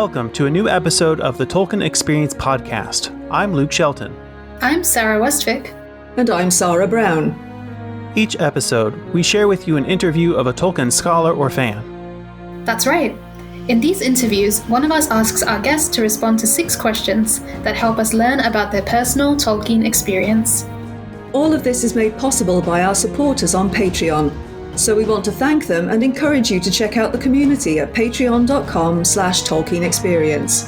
Welcome to a new episode of the Tolkien Experience Podcast. I'm Luke Shelton. I'm Sarah Westvick. And I'm Sarah Brown. Each episode, we share with you an interview of a Tolkien scholar or fan. That's right. In these interviews, one of us asks our guests to respond to 6 questions that help us learn about their personal Tolkien experience. All of this is made possible by our supporters on Patreon. So we want to thank them and encourage you to check out the community at patreon.com/Tolkien Experience.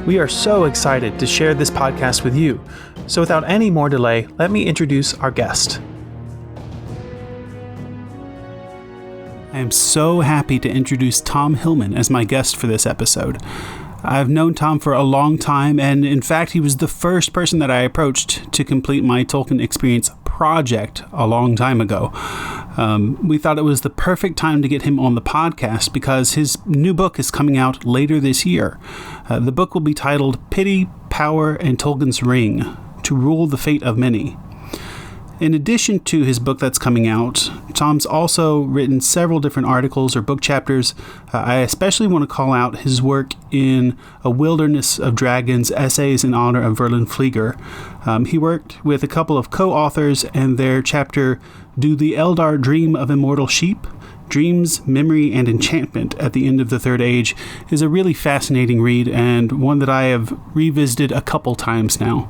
We are so excited to share this podcast with you. So without any more delay, let me introduce our guest. I am so happy to introduce Tom Hillman as my guest for this episode. I've known Tom for a long time, and in fact, he was the first person that I approached to complete my Tolkien Experience Project a long time ago. We thought it was the perfect time to get him on the podcast because his new book is coming out later this year. The book will be titled Pity, Power, and Tolkien's Ring, To Rule the Fate of Many. In addition to his book that's coming out, Tom's also written several different articles or book chapters. I especially want to call out his work in A Wilderness of Dragons, Essays in Honor of Verlin Flieger. He worked with a couple of co-authors, and their chapter, Do the Eldar Dream of Immortal Sheep? Dreams, Memory, and Enchantment at the End of the Third Age is a really fascinating read, and one that I have revisited a couple times now.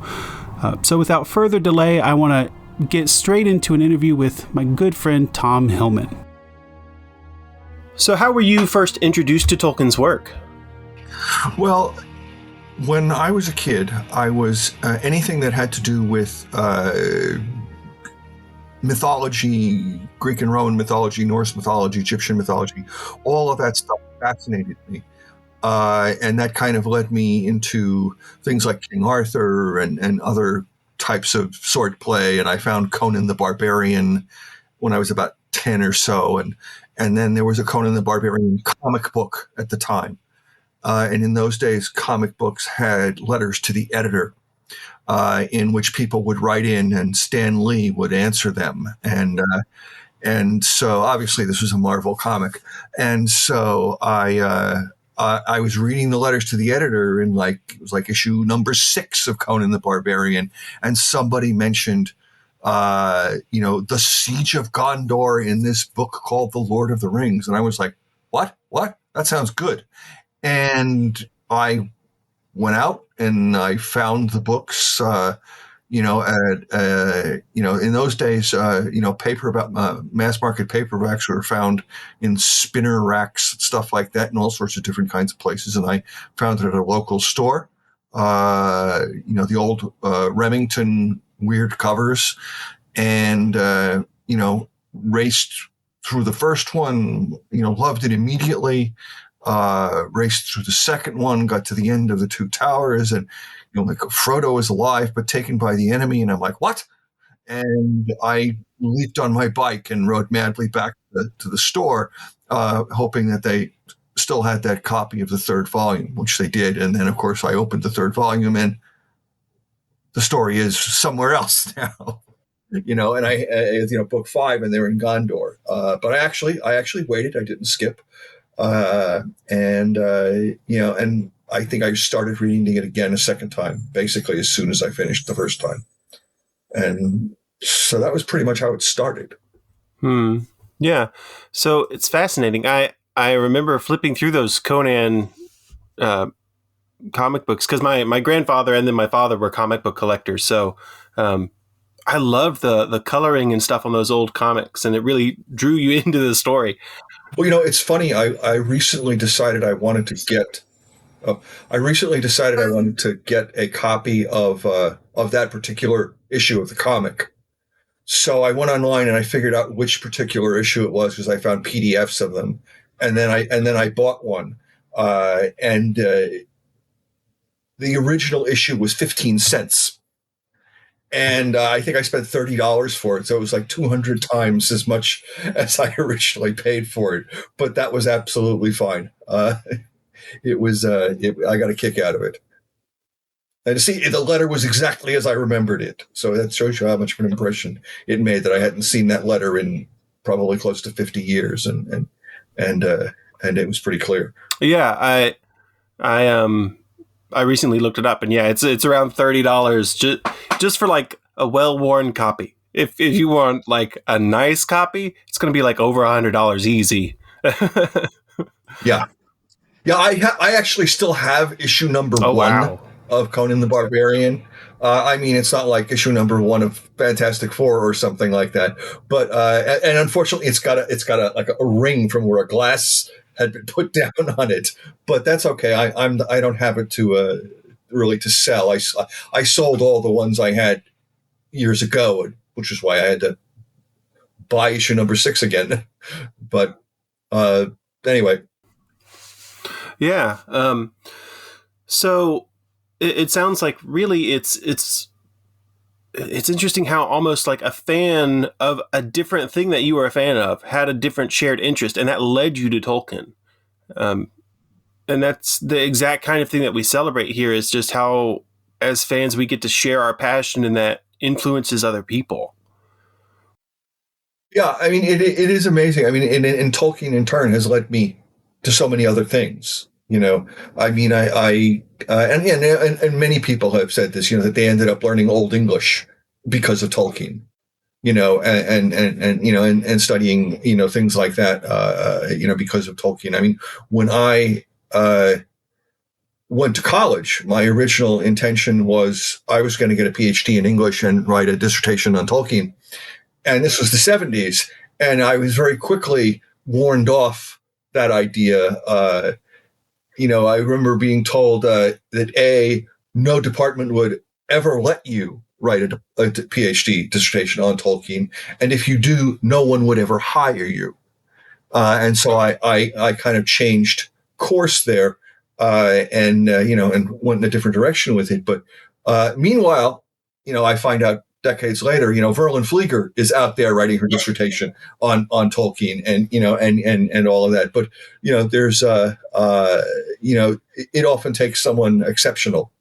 So without further delay, I want to get straight into an interview with my good friend Tom Hillman. So how were you first introduced to Tolkien's work? Well, when I was a kid, I was anything that had to do with mythology, Greek and Roman mythology, Norse mythology, Egyptian mythology, all of that stuff fascinated me. And that kind of led me into things like King Arthur and other types of sword play, and I found Conan the Barbarian when I was about 10 or so, and then there was a Conan the Barbarian comic book at the time, and in those days comic books had letters to the editor in which people would write in and Stan Lee would answer them, and so obviously this was a Marvel comic, and so I was reading the letters to the editor in it was like issue number 6 of Conan the Barbarian, and somebody mentioned, the siege of Gondor in this book called The Lord of the Rings, and I was like, what? That sounds good, and I went out and I found the books. In those days, paper about mass market paperbacks were found in spinner racks, stuff like that, in all sorts of different kinds of places. And I found it at a local store. The old Remington weird covers, and raced through the first one. Loved it immediately. Raced through the second one, got to the end of the Two Towers, and Frodo is alive but taken by the enemy, and I'm like, what? And I leaped on my bike and rode madly back to the store, hoping that they still had that copy of the third volume, which they did. And then, of course, I opened the third volume, and the story is somewhere else now. And I book 5, and they're in Gondor. But I actually waited. I didn't skip. And I think I started reading it again a second time, basically as soon as I finished the first time. And so that was pretty much how it started. Yeah. So it's fascinating. I remember flipping through those Conan comic books because my grandfather and then my father were comic book collectors. So I loved the coloring and stuff on those old comics, and it really drew you into the story. Well, it's funny. I recently decided I wanted to get a copy of that particular issue of the comic. So I went online and I figured out which particular issue it was because I found PDFs of them, and then I bought one. The original issue was 15 cents. And I think I spent $30 for it. So it was like 200 times as much as I originally paid for it. But that was absolutely fine. It was, I got a kick out of it. And see, the letter was exactly as I remembered it. So that shows you how much of an impression it made that I hadn't seen that letter in probably close to 50 years. And it was pretty clear. Yeah, I recently looked it up, and yeah, it's around $30 just for like a well-worn copy. If you want like a nice copy, it's going to be like over $100 easy. Yeah. Yeah, I actually still have issue number Oh, one wow. of Conan the Barbarian. I mean, it's not like issue number one of Fantastic Four or something like that. But and unfortunately, it's got a like a ring from where a glass had been put down on it. But that's okay. I don't have it to really to sell. I sold all the ones I had years ago, which is why I had to buy issue number 6 again. But anyway. Yeah. So it sounds like really it's interesting how almost like a fan of a different thing that you were a fan of had a different shared interest, and that led you to Tolkien. And that's the exact kind of thing that we celebrate here, is just how, as fans, we get to share our passion, and that influences other people. Yeah, I mean, it is amazing. I mean, and Tolkien in turn has led me to so many other things. You know, I mean, and many people have said this. You know, that they ended up learning Old English because of Tolkien. You know, and studying, you know, things like that. You know, because of Tolkien. I mean, when I went to college, my original intention was I was going to get a PhD in English and write a dissertation on Tolkien. And this was the 70s. And I was very quickly warned off that idea. You know, I remember being told that no department would ever let you write a PhD dissertation on Tolkien. And if you do, no one would ever hire you. And so I kind of changed course there and went in a different direction with it. But meanwhile, you know, I find out decades later, you know, Verlin Flieger is out there writing her dissertation on Tolkien, and you know, and all of that. But you know, there's you know, it often takes someone exceptional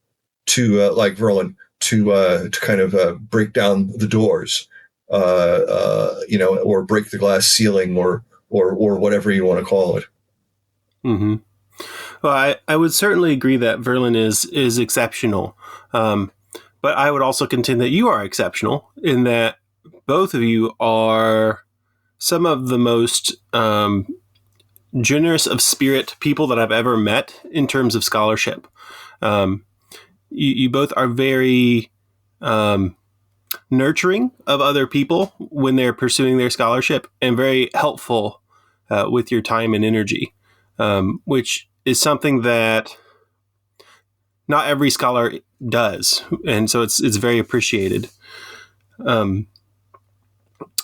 to like Verlin to kind of break down the doors, you know, or break the glass ceiling, or whatever you want to call it. Mm-hmm. Well, I would certainly agree that Verlin is exceptional. But I would also contend that you are exceptional in that both of you are some of the most generous of spirit people that I've ever met in terms of scholarship. You both are very nurturing of other people when they're pursuing their scholarship, and very helpful with your time and energy, which is something that not every scholar does, and so it's very appreciated.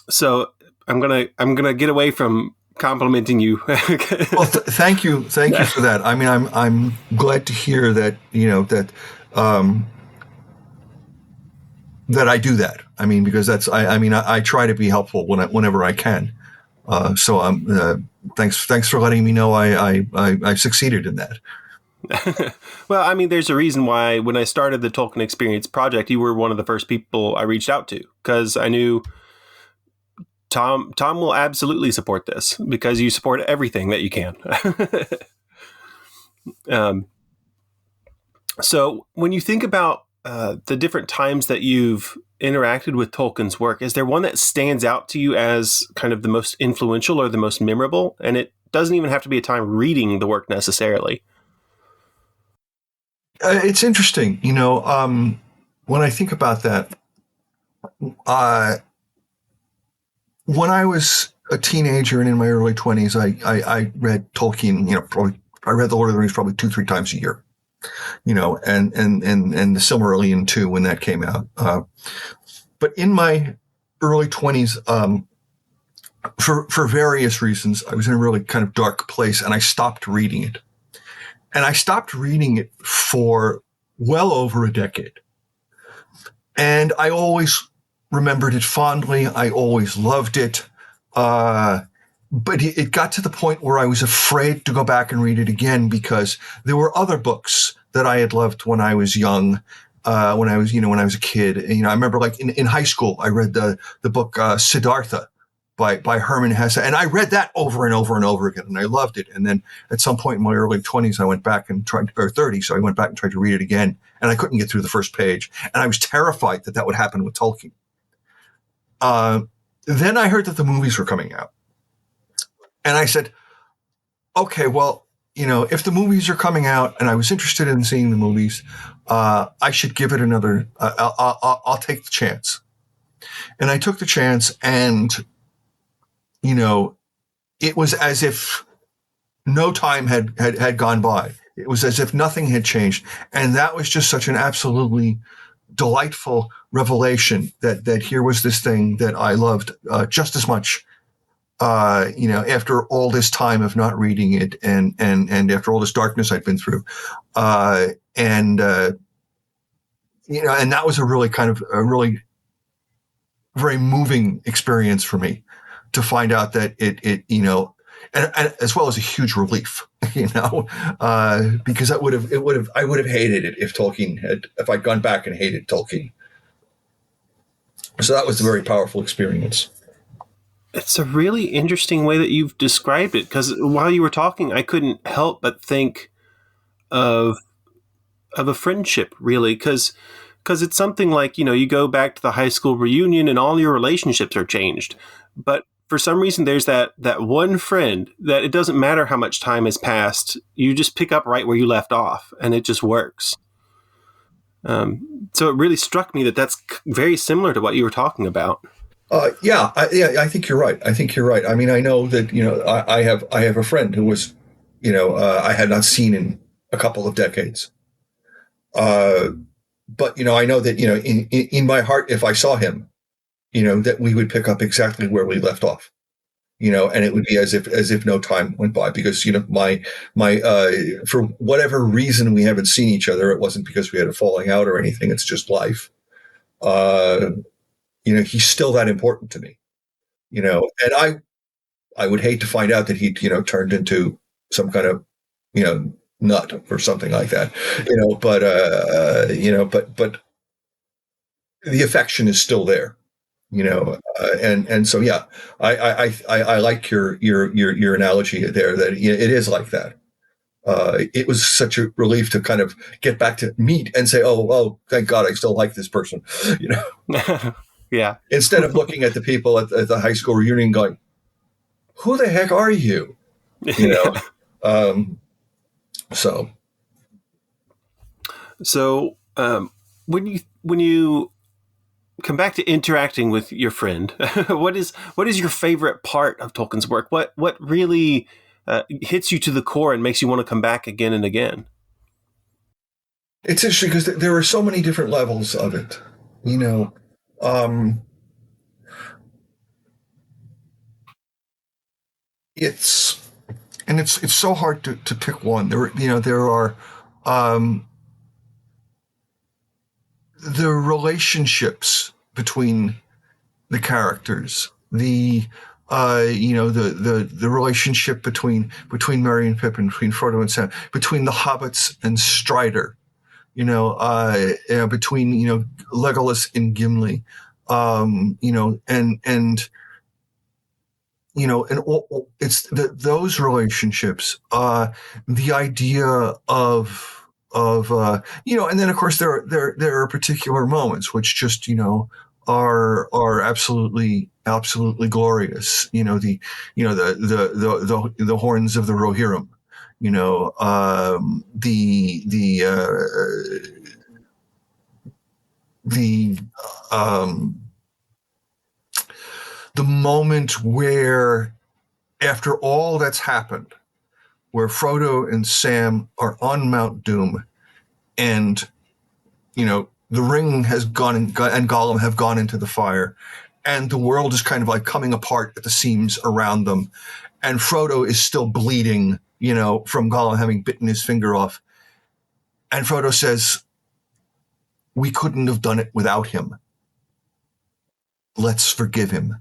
So I'm gonna get away from complimenting you. Well, thank you for that. I mean, I'm glad to hear that, you know, that that I do that. I mean, because that's I try to be helpful whenever I can. So thanks for letting me know I succeeded in that. Well, I mean, there's a reason why when I started the Tolkien Experience Project, you were one of the first people I reached out to, because I knew Tom will absolutely support this, because you support everything that you can. So when you think about the different times that you've interacted with Tolkien's work, is there one that stands out to you as kind of the most influential or the most memorable? And it doesn't even have to be a time reading the work necessarily. It's interesting, you know, when I think about that, when I was a teenager and in my early 20s, I read Tolkien, you know, I read The Lord of the Rings probably 2-3 times a year, you know, and the Silmarillion too, when that came out. But in my early 20s, for various reasons, I was in a really kind of dark place, and I stopped reading it. And I stopped reading it for well over a decade. And I always remembered it fondly. I always loved it. But it got to the point where I was afraid to go back and read it again, because there were other books that I had loved when I was young, when I was a kid. And, you know, I remember like in high school, I read the book Siddhartha by Hermann Hesse. And I read that over and over and over again, and I loved it. And then at some point in my early 20s, I went back and tried, or 30, so I went back and tried to read it again, and I couldn't get through the first page. And I was terrified that would happen with Tolkien. Then I heard that the movies were coming out. And I said, okay, well, if the movies are coming out and I was interested in seeing the movies, I should give it another, I'll take the chance. And I took the chance, and, it was as if no time had gone by. It was as if nothing had changed. And that was just such an absolutely delightful revelation that here was this thing that I loved just as much, after all this time of not reading it, and after all this darkness I'd been through. And that was a really very moving experience for me, to find out that it and as well as a huge relief, because I would have hated it if I'd gone back and hated Tolkien. So that was a very powerful experience. It's a really interesting way that you've described it, because while you were talking, I couldn't help but think of a friendship, really, because it's something like, you go back to the high school reunion and all your relationships are changed. But for some reason, there's that one friend that it doesn't matter how much time has passed, you just pick up right where you left off, and it just works. So it really struck me that that's very similar to what you were talking about. I think you're right. I mean, I know that, I have a friend who was, I had not seen in a couple of decades. But, I know that, in my heart, if I saw him, that we would pick up exactly where we left off, and it would be as if no time went by, because, my for whatever reason we haven't seen each other. It wasn't because we had a falling out or anything. It's just life. He's still that important to me, and I would hate to find out that he, turned into some kind of, nut or something like that, but the affection is still there, and so, yeah, I like your analogy there, that it is like that. It was such a relief to kind of get back to meet and say, oh, thank God, I still like this person, Yeah. Instead of looking at the people at the high school reunion going, who the heck are you? So when you come back to interacting with your friend, what is your favorite part of Tolkien's work? What really hits you to the core and makes you want to come back again and again? It's interesting because there are so many different levels of it, it's so hard to pick one. There are the relationships between the characters, the relationship between Merry and Pippin, between Frodo and Sam, between the hobbits and Strider, between Legolas and Gimli, it's those relationships, the idea of and then of course there are particular moments which just are absolutely glorious. The horns of the Rohirrim, the moment where, after all that's happened, where Frodo and Sam are on Mount Doom, and the ring has gone and Gollum have gone into the fire, and the world is kind of like coming apart at the seams around them, and Frodo is still bleeding, from Gollum having bitten his finger off, and Frodo says, "We couldn't have done it without him. Let's forgive him."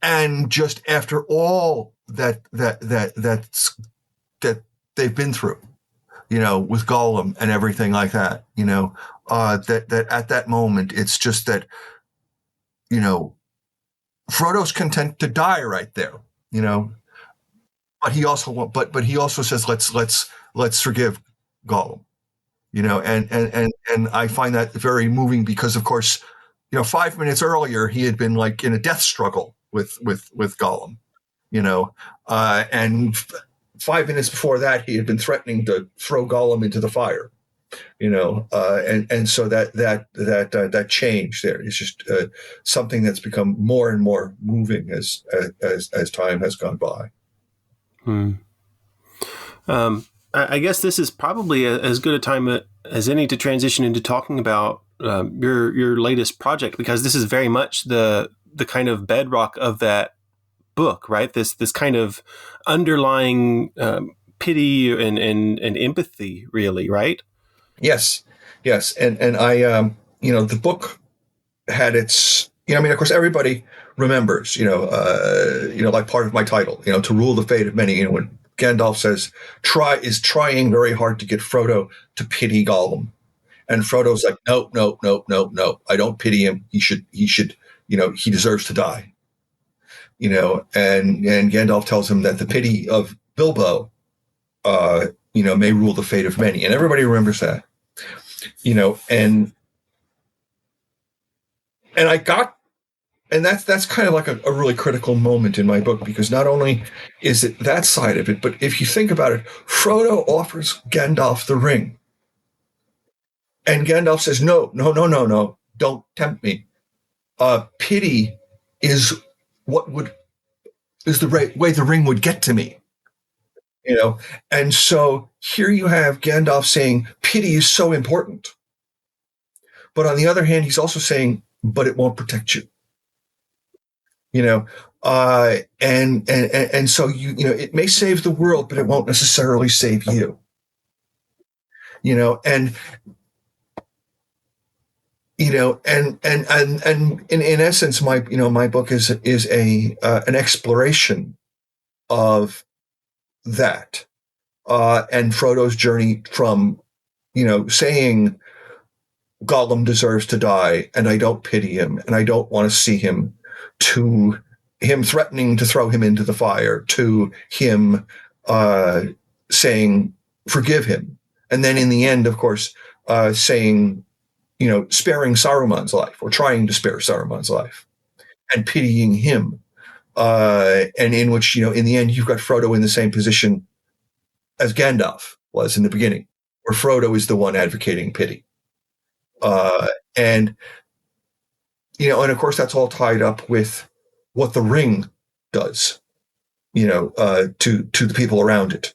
And just after all that they've been through, with Gollum and everything like that, that at that moment, it's just that, Frodo's content to die right there, but he also says, let's forgive Gollum, and I find that very moving because, of course, 5 minutes earlier he had been like in a death struggle with Gollum, and 5 minutes before that he had been threatening to throw Gollum into the fire, and so that change there is just something that's become more and more moving as time has gone by. I guess this is probably as good a time as any to transition into talking about your latest project, because this is very much the kind of bedrock of that book, right? This kind of underlying pity and empathy, really, right? Yes, and I, the book had its, of course, everybody remembers, like part of my title, to rule the fate of many, when Gandalf says, trying very hard to get Frodo to pity Gollum. And Frodo's like, no, I don't pity him. He should, he deserves to die. And Gandalf tells him that the pity of Bilbo, may rule the fate of many. And everybody remembers that, and I got, and that's kind of like a really critical moment in my book, because not only is it that side of it, but if you think about it, Frodo offers Gandalf the ring. And Gandalf says, no, don't tempt me. Pity is the way the ring would get to me. And so here you have Gandalf saying pity is so important. But on the other hand, he's also saying, but it won't protect you. And so it may save the world, but it won't necessarily save you. And in essence, my book is an exploration of that, and Frodo's journey from, saying Gollum deserves to die, and I don't pity him, and I don't want to see him, to him threatening to throw him into the fire, to him saying, forgive him. And then in the end, of course, saying, sparing Saruman's life, or trying to spare Saruman's life, and pitying him. And in which, in the end, you've got Frodo in the same position as Gandalf was in the beginning, where Frodo is the one advocating pity. And of course, that's all tied up with what the ring does, to the people around it.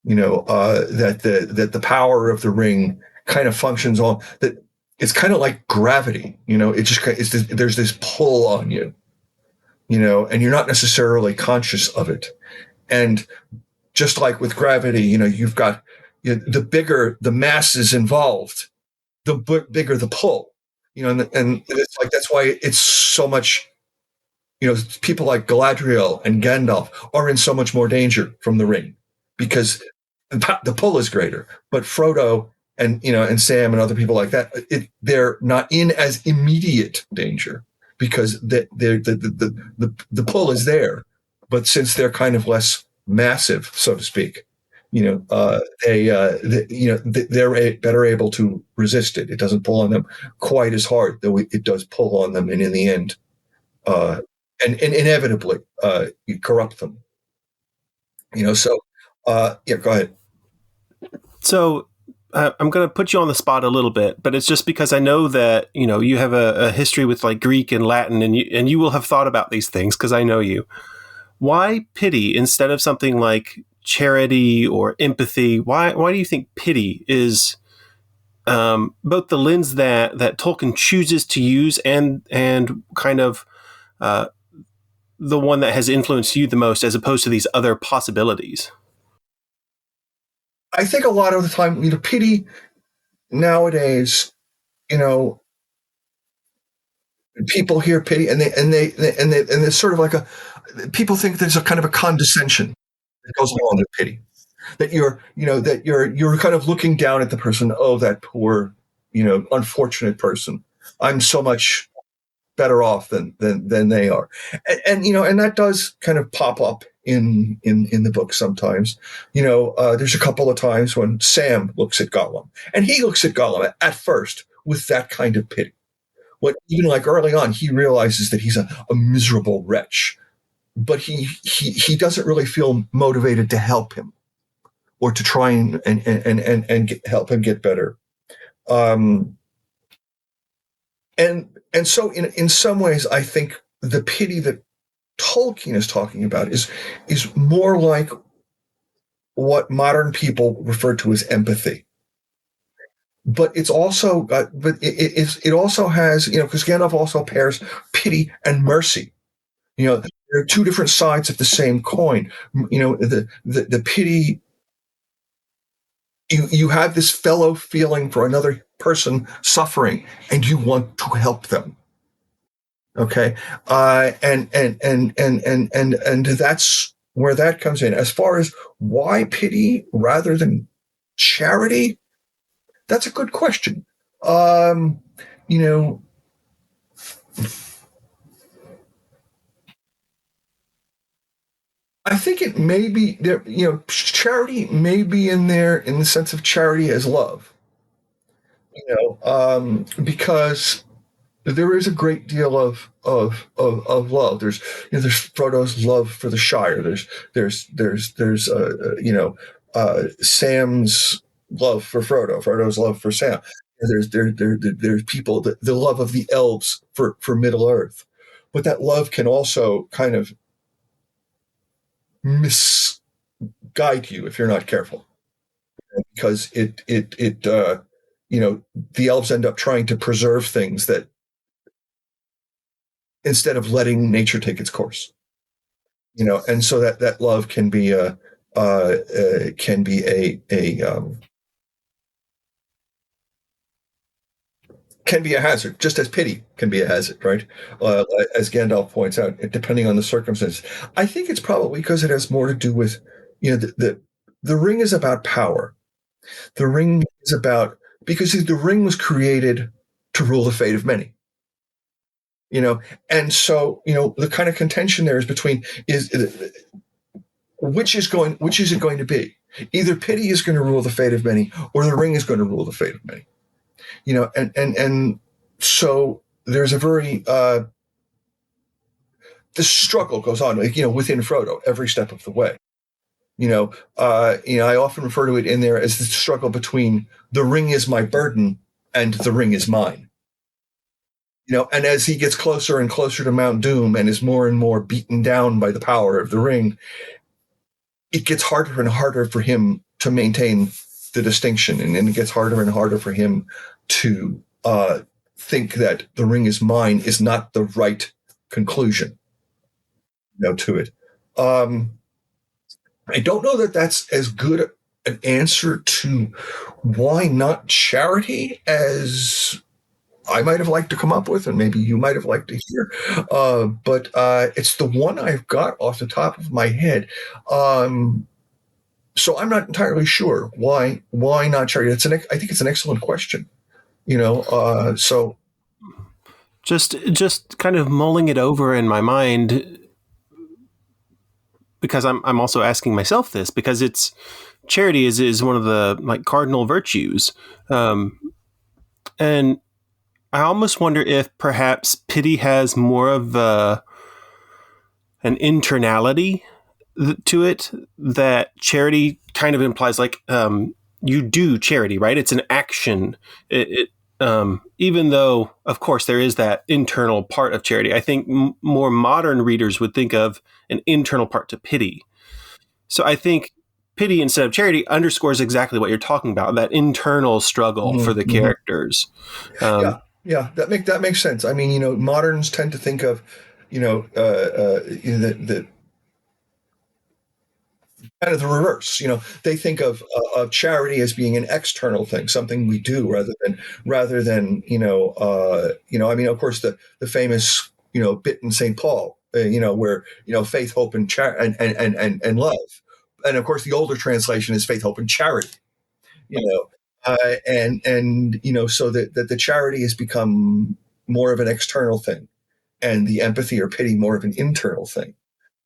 That the power of the ring kind of functions on that. It's kind of like gravity, it just, there's this pull on you, and you're not necessarily conscious of it. And just like with gravity, you've got, the bigger the masses involved, the bigger the pull, and it's like, that's why it's so much, people like Galadriel and Gandalf are in so much more danger from the ring, because the pull is greater. But Frodo and Sam and other people like that, they're not in as immediate danger, because the pull is there. But since they're kind of less massive, so to speak, they're better able to resist it. It doesn't pull on them quite as hard, though it does pull on them, and in the end, and inevitably, you corrupt them. So go ahead. So I'm going to put you on the spot a little bit, but it's just because I know that, you have a history with like Greek and Latin, and you will have thought about these things, because I know you. Why pity instead of something like charity or empathy? Why do you think pity is both the lens that Tolkien chooses to use and kind of the one that has influenced you the most, as opposed to these other possibilities? I think a lot of the time, pity nowadays, people hear pity and there's sort of like people think there's a kind of a condescension that goes along with pity, that you're kind of looking down at the person. Oh, that poor, unfortunate person. I'm so much better off than they are. And that does kind of pop up in the book sometimes. There's a couple of times when Sam looks at Gollum, and he looks at Gollum at first with that kind of pity. When even like early on, he realizes that he's a miserable wretch, but he doesn't really feel motivated to help him or to try and help him get better. And so in some ways, I think the pity that Tolkien is talking about is more like what modern people refer to as empathy. But it's also, it also has, because Gandalf also pairs pity and mercy. There are two different sides of the same coin. The pity, you have this fellow feeling for another person suffering, and you want to help them. Okay, and that's where that comes in. As far as why pity rather than charity, that's a good question. I think it may be there. Charity may be in there in the sense of charity as love. Because there is a great deal of love. There's Frodo's love for the Shire. There's Sam's love for Frodo. Frodo's love for Sam. There's people, the love of the elves for Middle Earth, but that love can also kind of misguide you if you're not careful, because the elves end up trying to preserve things that, instead of letting nature take its course, and so that love can be a hazard, just as pity can be a hazard, right? As Gandalf points out, depending on the circumstances. I think it's probably because it has more to do with, the ring is about power. The ring is about, because the ring was created to rule the fate of many. And so the kind of contention there is between which is it going to be? Either pity is going to rule the fate of many, or the ring is going to rule the fate of many. And so there's a very this struggle goes on, within Frodo every step of the way. I often refer to it in there as the struggle between the ring is my burden and the ring is mine. And as he gets closer and closer to Mount Doom and is more and more beaten down by the power of the ring, it gets harder and harder for him to maintain the distinction, and it gets harder and harder for him to think that the ring is mine is not the right conclusion, to it. I don't know that that's as good an answer to why not charity as I might have liked to come up with, and maybe you might have liked to hear. But it's the one I've got off the top of my head. So I'm not entirely sure why not charity. I think it's an excellent question. So just kind of mulling it over in my mind, because I'm also asking myself this, because it's charity is one of the cardinal virtues, and I almost wonder if perhaps pity has more of an internality to it that charity kind of implies. You do charity, right? It's an action. Even though, of course, there is that internal part of charity, I think more modern readers would think of an internal part to pity. So I think pity instead of charity underscores exactly what you're talking about, that internal struggle for the characters. Yeah, that makes sense. I mean, moderns tend to think of, the kind of the reverse. They think of charity as being an external thing, something we do rather than I mean, of course, the famous bit in St. Paul, where faith, hope, and love, and of course the older translation is faith, hope, and charity. So that the charity has become more of an external thing. and the empathy or pity more of an internal thing.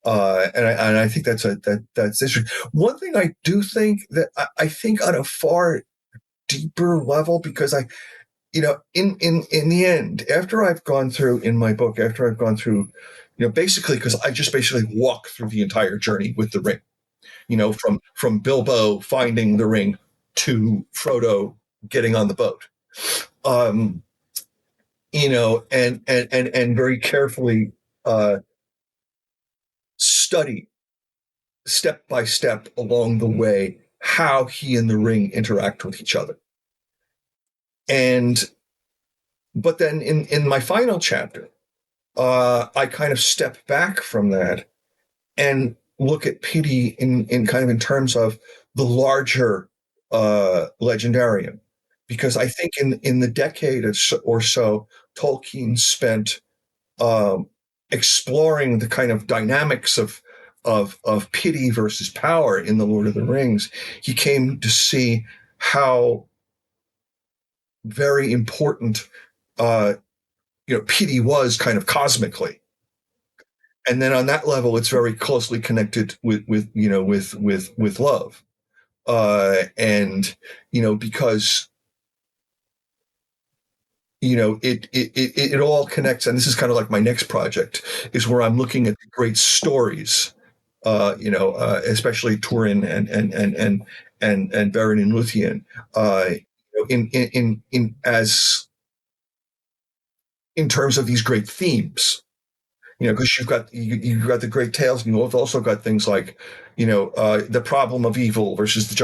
And I think that's interesting. One thing I do think that I think on a far deeper level, because in the end, after I've gone through in my book, basically because I just basically walk through the entire journey with the ring, from Bilbo finding the ring to Frodo getting on the boat, and very carefully study step by step along the way how he and the ring interact with each other. But then in my final chapter, I kind of step back from that and look at pity in kind of in terms of the larger legendarium, because I think in the decade or so, Tolkien spent exploring the kind of dynamics of pity versus power in the Lord of the Rings. He came to see how very important pity was kind of cosmically, and then on that level, it's very closely connected with love, and because it all connects. And this is kind of like my next project, is where I'm looking at the great stories, especially Turin and Beren and Luthien, in terms of these great themes, because you've got the great tales, and you've also got things like, the problem of evil versus the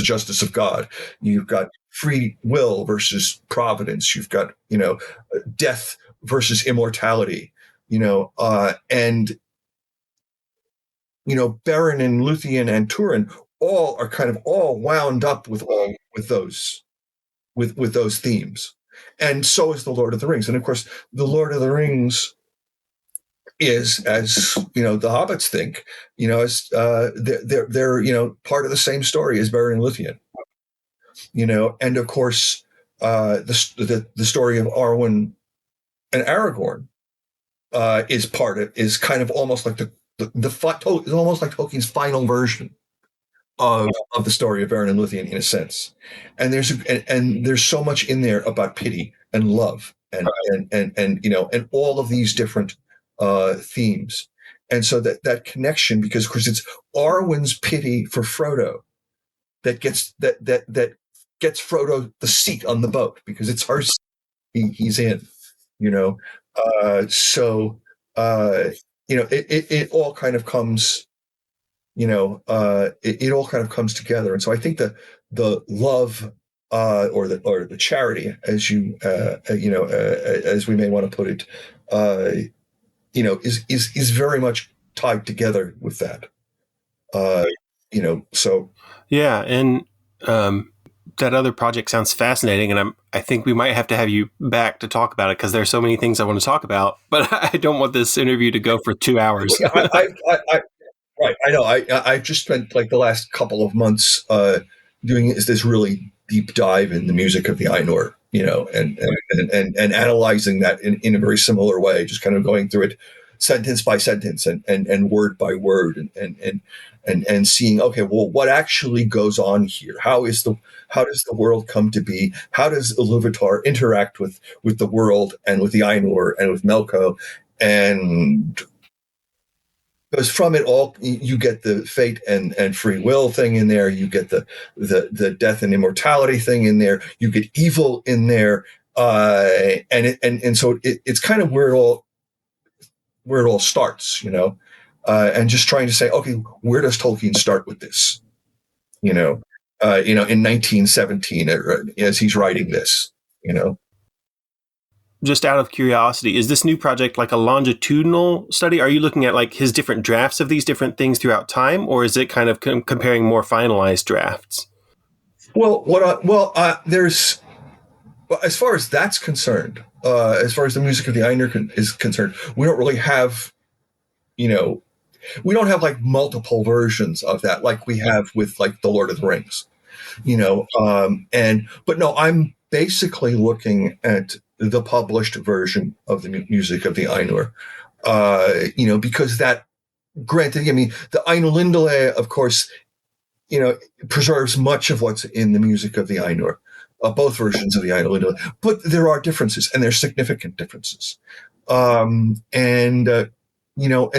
justice of God. You've got free will versus providence. You've got death versus immortality. And Beren and Luthien and Turin all are kind of all wound up with those themes, and so is the Lord of the Rings. And of course, the Lord of the Rings is, as the hobbits think, as they're part of the same story as Beren and Luthien, and of course the story of Arwen and Aragorn is kind of almost like almost like Tolkien's final version of the story of Beren and Luthien, in a sense. And there's so much in there about pity and love and all of these different themes. And so that connection, because of course it's Arwen's pity for Frodo that gets Frodo the seat on the boat, because it's her seat he's in, so it all kind of comes, it all kind of comes together. And so I think the love or the charity, as as we may want to put it, is very much tied together with that. So yeah, and that other project sounds fascinating, and I think we might have to have you back to talk about it, because there's so many things I want to talk about, but I don't want this interview to go for 2 hours. Right, I know. I just spent like the last couple of months doing this really deep dive in the music of the Ainur, and analyzing that in a very similar way, just kind of going through it sentence by sentence and word by word, and seeing, okay, well, what actually goes on here? How does the world come to be? How does Iluvatar interact with the world and with the Ainur and with Melko? And because from it all, you get the fate and free will thing in there. You get the death and immortality thing in there. You get evil in there, and so it's kind of where it all starts, and just trying to say, okay, where does Tolkien start with this? In 1917, as he's writing this, Just out of curiosity, is this new project like a longitudinal study? Are you looking at like his different drafts of these different things throughout time, or is it kind of comparing more finalized drafts? Well, there's, as far as that's concerned, as far as the music of the Ainur is concerned, we don't really have, we don't have like multiple versions of that like we have with like the Lord of the Rings, but no, I'm basically looking at the published version of the music of the Ainur. Because that, granted, I mean, the Ainulindale, of course, preserves much of what's in the music of the Ainur, both versions of the Ainulindale, but there are differences, and there's significant differences. And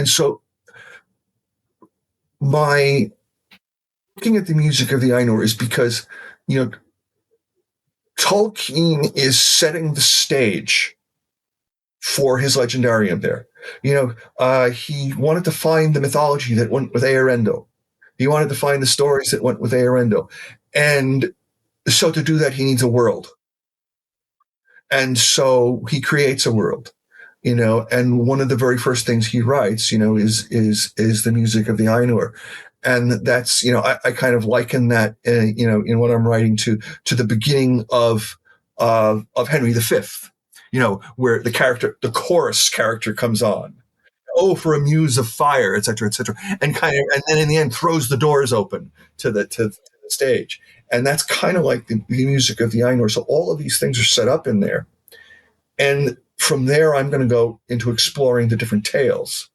so my looking at the music of the Ainur is because, Tolkien is setting the stage for his legendarium there. He wanted to find the mythology that went with Eärendil. He wanted to find the stories that went with Eärendil. And so to do that, he needs a world. And so he creates a world, and one of the very first things he writes, is the music of the Ainur. And that's, I kind of liken that, in what I'm writing to the beginning of Henry V, where the chorus character comes on. Oh, for a muse of fire, et cetera, and and then in the end throws the doors open to the stage. And that's kind of like the music of the Ainur. So all of these things are set up in there. And from there, I'm going to go into exploring the different tales,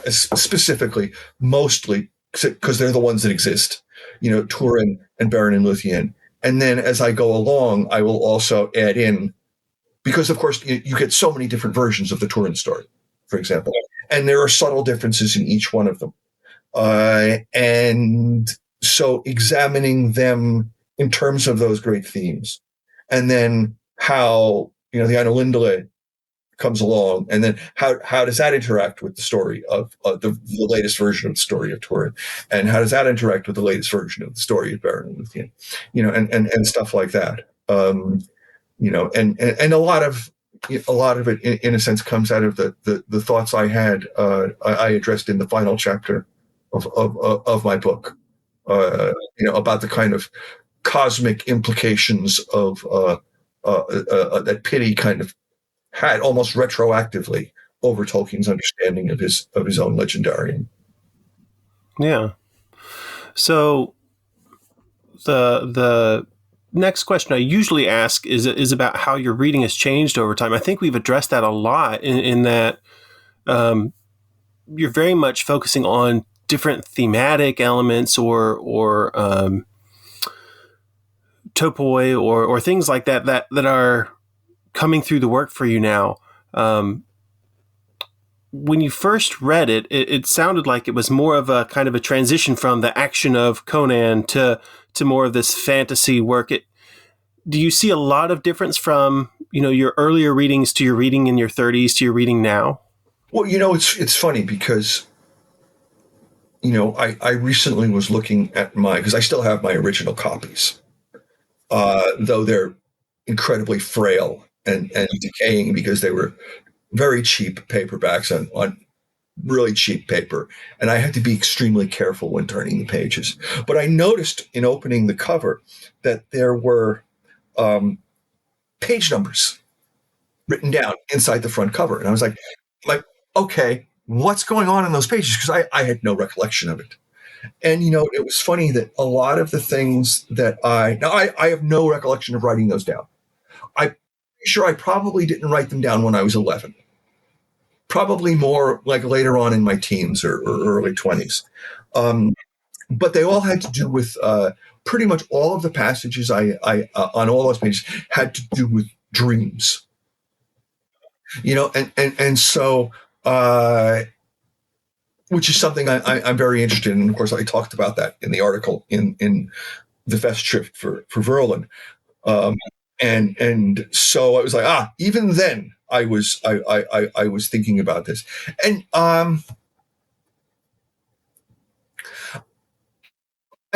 specifically, mostly because they're the ones that exist, Turin and Beren and Luthien. And then as I go along, I will also add in, because of course you get so many different versions of the Turin story, for example, and there are subtle differences in each one of them. And so examining them in terms of those great themes, and then how, the Ainulindale comes along, and then how does that interact with the story of the latest version of the story of Turin, and how does that interact with the latest version of the story of Beren and Luthien, and stuff like that. And a lot of it, in a sense, comes out of the thoughts I had, I addressed in the final chapter of my book, about the kind of cosmic implications of that Pity kind of had almost retroactively over Tolkien's understanding of his own legendarium. Yeah. So the next question I usually ask is about how your reading has changed over time. I think we've addressed that a lot in that you're very much focusing on different thematic elements or topoi or things like that are coming through the work for you now. When you first read it, it sounded like it was more of a kind of a transition from the action of Conan to more of this fantasy work. Do you see a lot of difference from, your earlier readings to your reading in your 30s to your reading now? Well, it's funny because, I recently was looking at because I still have my original copies, though they're incredibly frail and decaying because they were very cheap paperbacks on really cheap paper. And I had to be extremely careful when turning the pages. But I noticed in opening the cover that there were page numbers written down inside the front cover. And I was like, okay, what's going on in those pages? Because I had no recollection of it. And, it was funny that a lot of the things that I have no recollection of writing those down. I'm sure I probably didn't write them down when I was 11. Probably more like later on in my teens or early 20s. But they all had to do with pretty much all of the passages I on all those pages had to do with dreams. And so, which is something I'm very interested in. And of course, I talked about that in the article in the Festschrift for Verlin. And so I was like, even then I was thinking about this. And I'm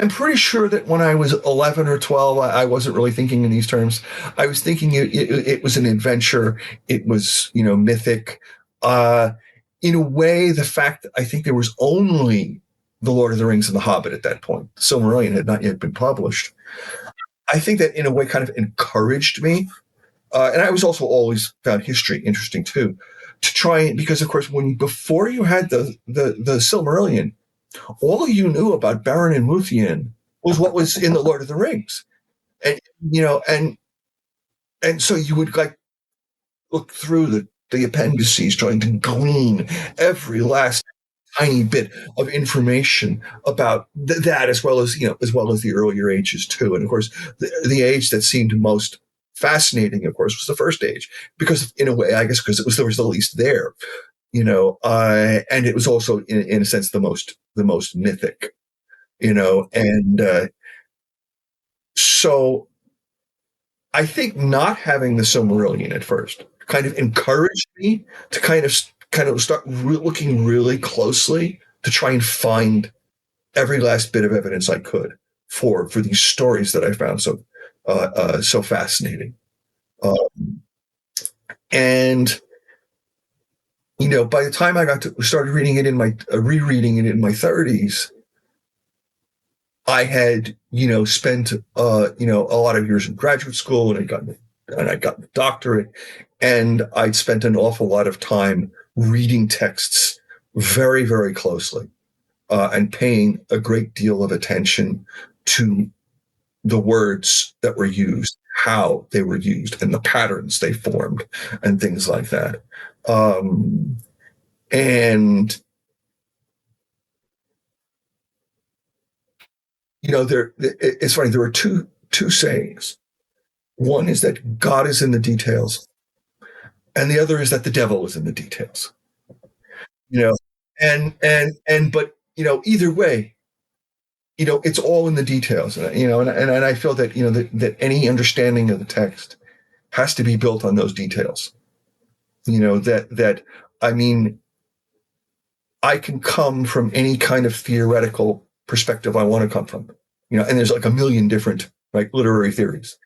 pretty sure that when I was 11 or 12, I wasn't really thinking in these terms. I was thinking it was an adventure. It was, mythic. In a way, the fact that I think there was only The Lord of the Rings and The Hobbit at that point. Silmarillion had not yet been published. I think that in a way kind of encouraged me. And I was also always found history interesting too, to try, because of course, before you had the Silmarillion, all you knew about Beren and Luthien was what was in The Lord of the Rings. And, and and so you would like look through the appendices, trying to glean every last tiny bit of information about that, as well as the earlier ages too. And of course, the age that seemed most fascinating, of course, was the first age, because in a way, I guess, because there was the least there, and it was also in a sense the most mythic, and so I think not having the Silmarillion at first kind of encouraged me to kind of start looking really closely to try and find every last bit of evidence I could for these stories that I found so fascinating. And by the time I started reading it rereading it in my 30s, I had spent a lot of years in graduate school, and I got a doctorate, and I'd spent an awful lot of time reading texts very, very closely, and paying a great deal of attention to the words that were used, how they were used, and the patterns they formed, and things like that. And it's funny. There are two sayings. One is that God is in the details, and the other is that the devil is in the details. But either way, it's all in the details. And I feel that that any understanding of the text has to be built on those details. That I mean, I can come from any kind of theoretical perspective I want to come from. And there's like a million different literary theories.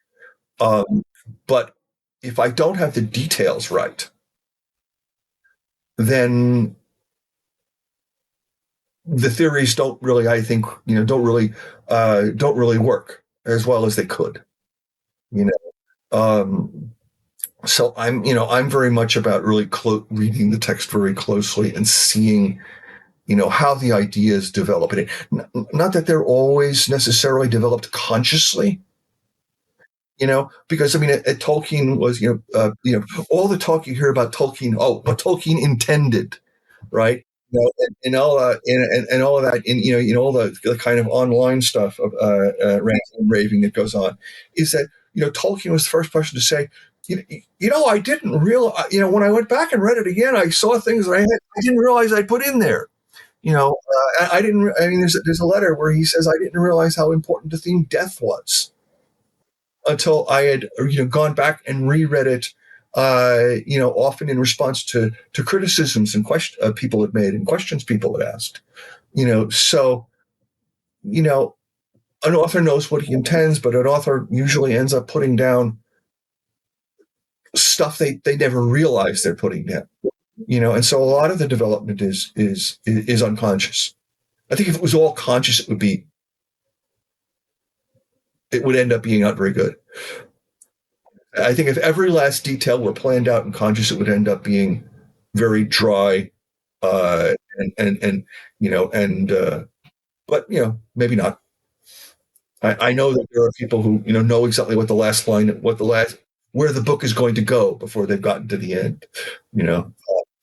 But if I don't have the details right, then the theories don't really, I think, don't really work as well as they could. So I'm very much about really reading the text very closely and seeing, how the ideas develop. And not that they're always necessarily developed consciously, because Tolkien was, all the talk you hear about Tolkien, what Tolkien intended, right? And all and all of that, in all the kind of online stuff of ranting and raving that goes on, is that Tolkien was the first person to say, I didn't realize, when I went back and read it again, I saw things that I didn't realize I put in there. I didn't. I mean, there's a letter where he says, I didn't realize how important the theme death was until I had gone back and reread it, often in response to criticisms and questions people had made and questions people had asked. So an author knows what he intends, but an author usually ends up putting down stuff they never realize they're putting down. And so a lot of the development is unconscious. I think if it was all conscious, it would end up being not very good. I think if every last detail were planned out and conscious, it would end up being very dry, but maybe not. I know that there are people who know exactly what the last line, where the book is going to go before they've gotten to the end.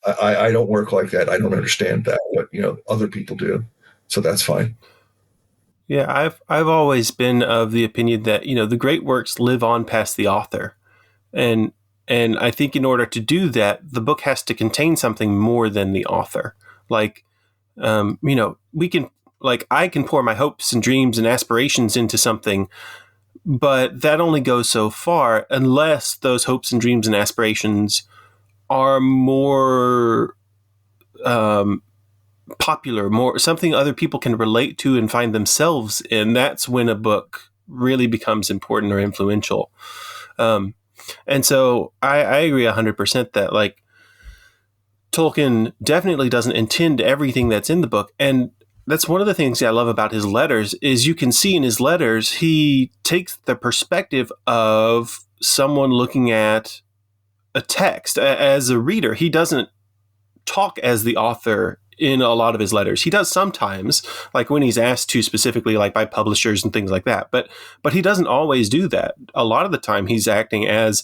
I don't work like that. I don't understand that. What other people do, so that's fine. Yeah, I've always been of the opinion that the great works live on past the author, and I think in order to do that, the book has to contain something more than the author. Like, we can, I can pour my hopes and dreams and aspirations into something, but that only goes so far unless those hopes and dreams and aspirations are more popular, more something other people can relate to and find themselves in. That's when a book really becomes important or influential. And so I agree 100% that Tolkien definitely doesn't intend everything that's in the book. And that's one of the things I love about his letters is you can see in his letters, he takes the perspective of someone looking at a text as a reader. He doesn't talk as the author in a lot of his letters. He does sometimes, like when he's asked to, specifically like by publishers and things like that. But he doesn't always do that. A lot of the time he's acting as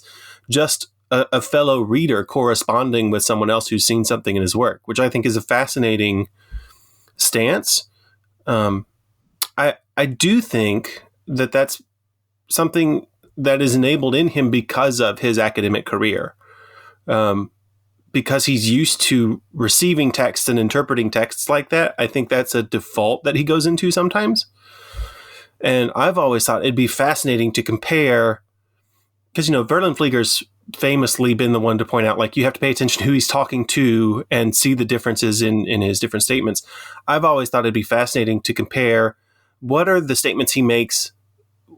just a fellow reader corresponding with someone else who's seen something in his work, which I think is a fascinating stance. I do think that that's something that is enabled in him because of his academic career. Because he's used to receiving texts and interpreting texts like that, I think that's a default that he goes into sometimes. And I've always thought it'd be fascinating to compare, because, Verlin Flieger's famously been the one to point out, like, you have to pay attention to who he's talking to and see the differences in his different statements. I've always thought it'd be fascinating to compare what are the statements he makes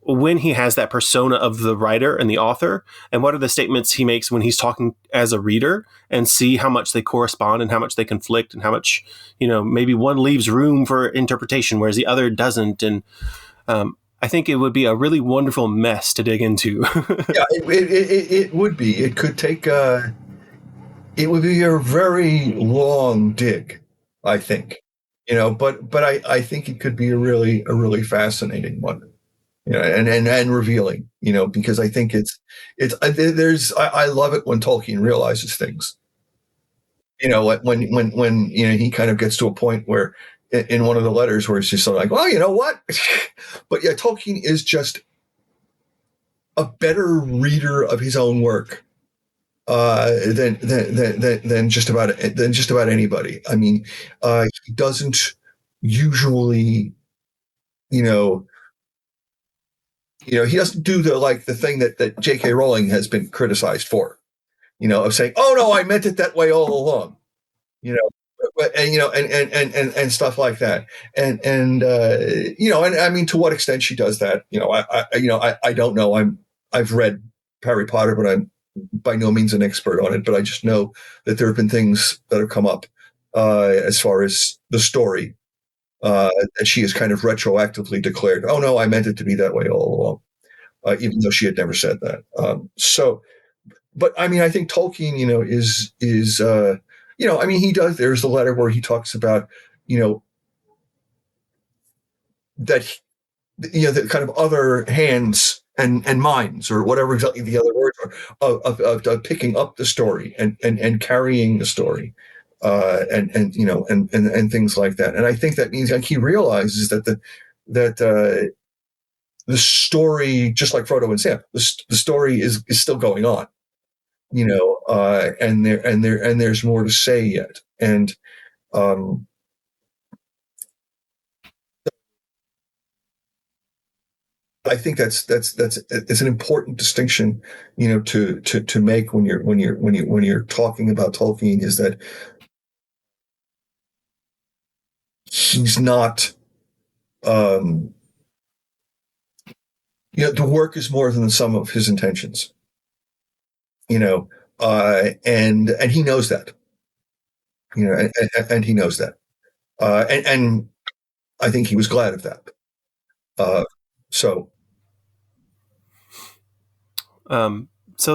when he has that persona of the writer and the author, and what are the statements he makes when he's talking as a reader, and see how much they correspond and how much they conflict and how much, maybe one leaves room for interpretation whereas the other doesn't. And I think it would be a really wonderful mess to dig into. Yeah, it would be. It could take it would be a very long dig, I think. But I think it could be a really fascinating one. And revealing, because I think I love it when Tolkien realizes things, when he kind of gets to a point where in one of the letters where it's just sort of like, well, you know what? But yeah, Tolkien is just a better reader of his own work than just about anybody. I mean, he doesn't usually, he doesn't do the thing that J.K. Rowling has been criticized for, of saying, "Oh no, I meant it that way all along," and stuff like that, and I mean, to what extent she does that, I don't know. I've read Harry Potter, but I'm by no means an expert on it. But I just know that there have been things that have come up as far as the story. And she has kind of retroactively declared, "Oh no, I meant it to be that way all along," even though she had never said that. But I mean, I think Tolkien, is I mean, he does. There's the letter where he talks about, that the kind of other hands and minds, or whatever exactly the other words are, of picking up the story and carrying the story. And things like that. And I think that means, like, he realizes that the story, just like Frodo and Sam, the story is still going on, and there's more to say yet. And I think that's an important distinction, to make when you're talking about Tolkien, is that he's not, the work is more than the sum of his intentions, and he knows that, and he knows that, and I think he was glad of that. So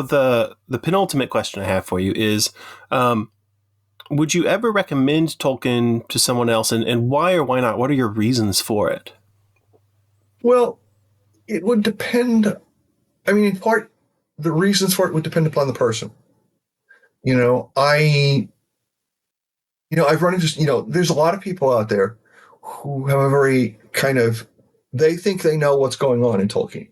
the penultimate question I have for you is, would you ever recommend Tolkien to someone else, and why or why not? What are your reasons for it? Well, it would depend. I mean, in part, the reasons for it would depend upon the person. I've run into, there's a lot of people out there who have a very kind of, they think they know what's going on in Tolkien.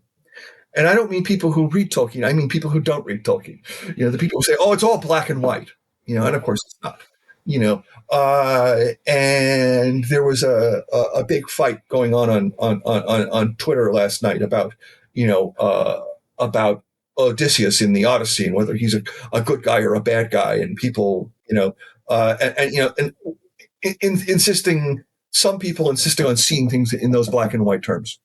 And I don't mean people who read Tolkien. I mean people who don't read Tolkien. The people who say, "Oh, it's all black and white," and of course it's not. And there was a big fight going on Twitter last night about Odysseus in the Odyssey, and whether he's a good guy or a bad guy, and people, insisting, some people insisting on seeing things in those black and white terms,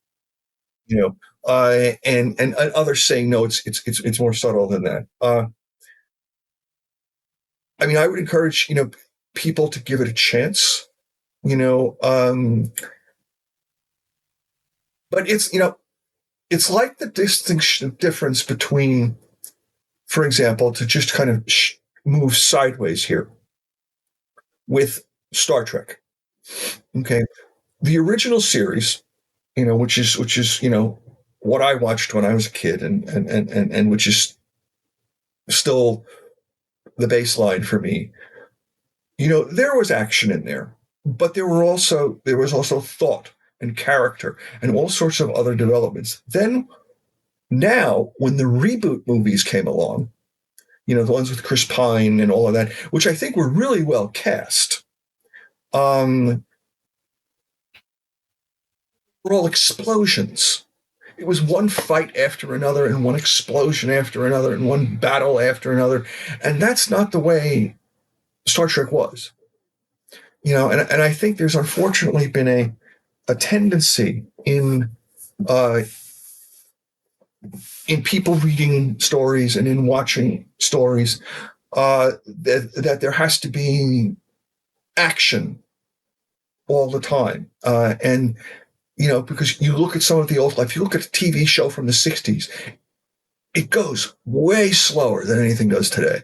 and others saying, no, it's more subtle than that. I mean, I would encourage, people to give it a chance, but it's, it's like the difference between, for example, to just kind of move sideways here, with Star Trek. Okay, the original series, which is what I watched when I was a kid, and which is still the baseline for me. There was action in there, but there was also thought and character and all sorts of other developments. Then now, when the reboot movies came along, the ones with Chris Pine and all of that, which I think were really well cast, were all explosions. It was one fight after another and one explosion after another and one battle after another. And that's not the way Star Trek was. And I think there's unfortunately been a tendency in people reading stories and in watching stories that there has to be action all the time. And because you look at some of the old, if you look at a TV show from the 60s, it goes way slower than anything does today.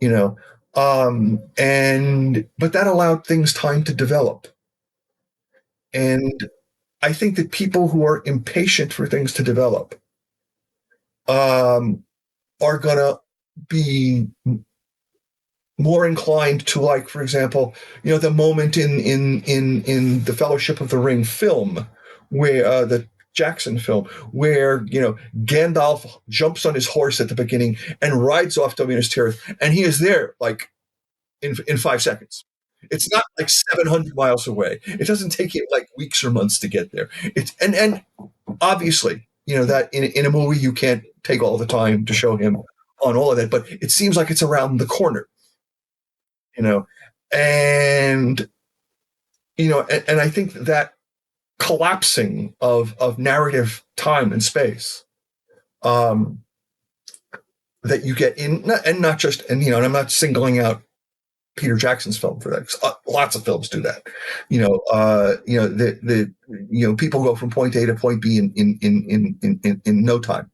But that allowed things time to develop. And I think that people who are impatient for things to develop are going to be more inclined to, like, for example, the moment in the Fellowship of the Ring film, where the Jackson film, where Gandalf jumps on his horse at the beginning and rides off to Minas Tirith, and he is there like in 5 seconds. It's not like 700 miles away. It doesn't take you like weeks or months to get there. It's and obviously, that in a movie you can't take all the time to show him on all of that, but it seems like it's around the corner. And I think that collapsing of narrative time and space that you get in, and not just, and I'm not singling out Peter Jackson's film for that. Lots of films do that. People go from point A to point B in no time,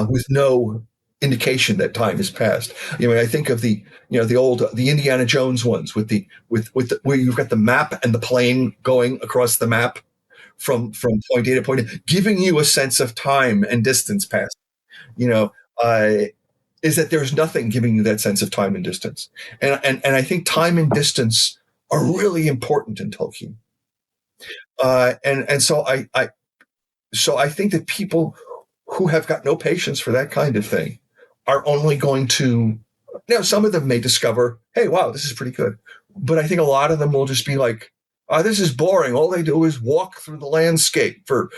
with no indication that time has passed. I think of the Indiana Jones ones with the where you've got the map and the plane going across the map from point A to point A, giving you a sense of time and distance passed. Is that there's nothing giving you that sense of time and distance, and I think time and distance are really important in Tolkien. So I think that people who have got no patience for that kind of thing are only going to, some of them may discover, hey, wow, this is pretty good. But I think a lot of them will just be like, oh, this is boring. All they do is walk through the landscape for,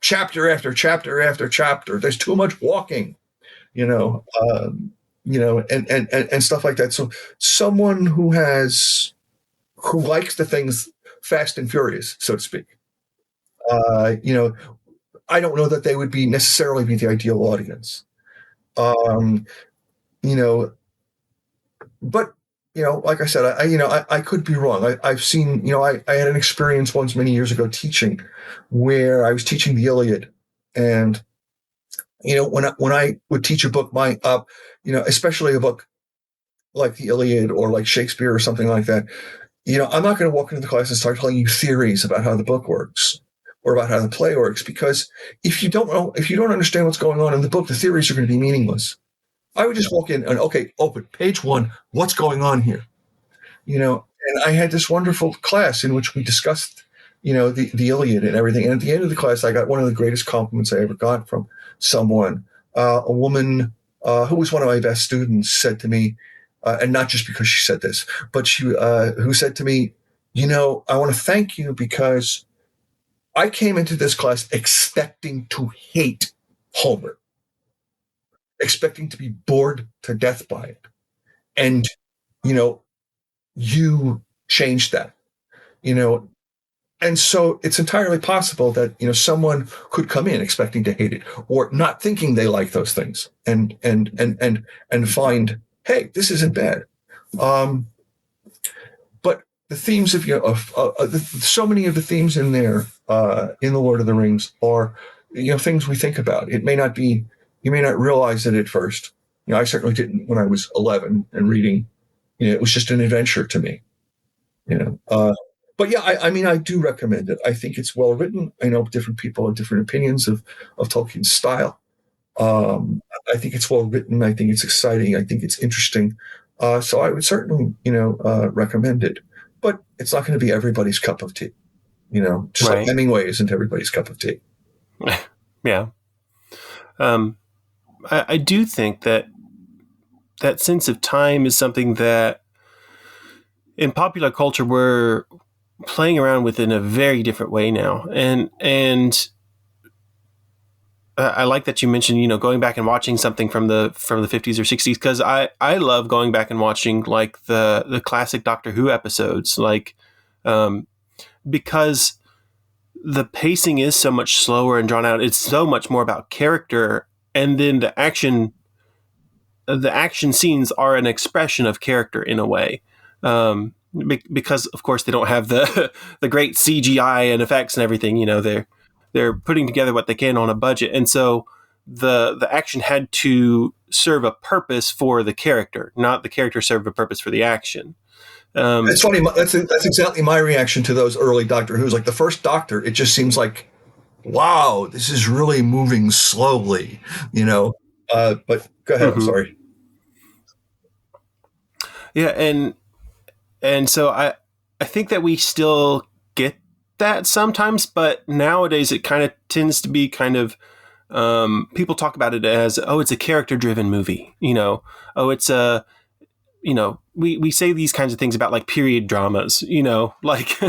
chapter after chapter after chapter. There's too much walking, and stuff like that. So someone who likes the things fast and furious, so to speak, I don't know that they would necessarily be the ideal audience. But like I said, I could be wrong. I've seen, I had an experience once many years ago teaching, where I was teaching the Iliad, and when I would teach a book, especially a book like the Iliad or like Shakespeare or something like that, I'm not going to walk into the class and start telling you theories about how the book works or about how the play works, because if you don't understand what's going on in the book, the theories are going to be meaningless. I would just walk in and, okay, open page 1. What's going on here? And I had this wonderful class in which we discussed, the Iliad and everything. And at the end of the class, I got one of the greatest compliments I ever got from someone. A woman who was one of my best students said to me, and not just because she said this, but who said to me, I want to thank you because I came into this class expecting to hate Homer, expecting to be bored to death by it. And, you changed that, and so it's entirely possible that, someone could come in expecting to hate it or not thinking they like those things and find, hey, this isn't bad. But the themes of so many of the themes in there, in the Lord of the Rings are, things we think about. You may not realize it at first. I certainly didn't when I was 11 and reading, It was just an adventure to me. But yeah, I mean, I do recommend it. I think it's well written. I know different people have different opinions of Tolkien's style. I think it's well written. I think it's exciting. I think it's interesting. So I would certainly, recommend it. But it's not going to be everybody's cup of tea. Just like Right. Hemingway isn't everybody's cup of tea. Yeah. I do think that sense of time is something that in popular culture we're playing around with in a very different way now. And I like that you mentioned, going back and watching something from the 50s or 60s, because I love going back and watching like the classic Doctor Who episodes, like because the pacing is so much slower and drawn out. It's so much more about character, and then the action scenes are an expression of character in a way. Because of course they don't have the the great CGI and effects and everything. They're putting together what they can on a budget, and so the action had to serve a purpose for the character, not the character serve a purpose for the action. It's funny. That's exactly my reaction to those early Doctor Who's. Like the first Doctor, it just seems like, wow, this is really moving slowly. But go ahead. I'm sorry. Yeah, and so I think that we still get that sometimes, but nowadays it kind of tends to be kind of people talk about it as, oh, it's a character driven movie. Oh, it's a we say these kinds of things about like period dramas. Like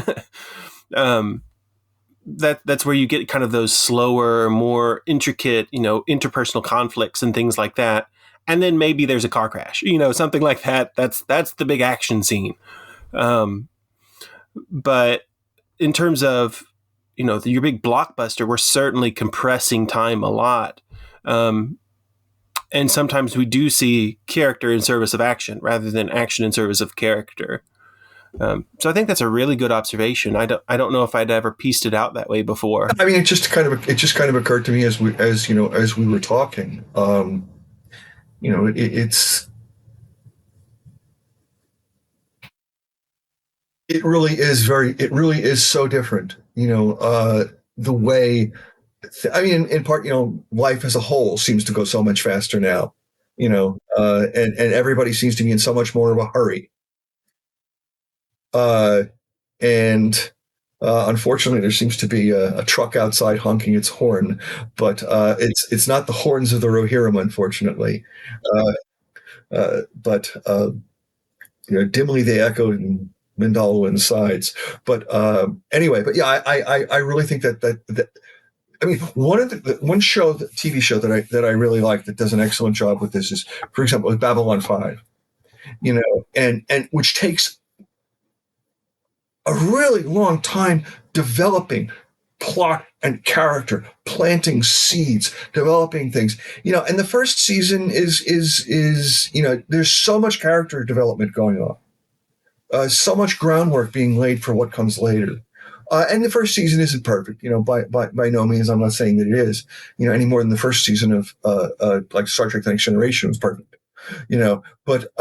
that's where you get kind of those slower, more intricate, interpersonal conflicts and things like that. And then maybe there's a car crash, something like that. That's the big action scene. But in terms of, your big blockbuster, we're certainly compressing time a lot. And sometimes we do see character in service of action rather than action in service of character. So I think that's a really good observation. I don't know if I'd ever pieced it out that way before. I mean, it just kind of occurred to me as we were talking. It really is so different. The way. I mean, in part, life as a whole seems to go so much faster now. And everybody seems to be in so much more of a hurry. And unfortunately, there seems to be a truck outside honking its horn, but it's not the horns of the Rohirrim, unfortunately. But dimly they echoed in Mindalluin's sides. But anyway, but yeah, I really think that I mean, one show, the TV show that I really like that does an excellent job with this is, for example, Babylon 5. And which takes a really long time developing plot and character, planting seeds, developing things. And the first season is there's so much character development going on, so much groundwork being laid for what comes later. And the first season isn't perfect, by no means. I'm not saying that it is, any more than the first season of like Star Trek: The Next Generation was perfect, but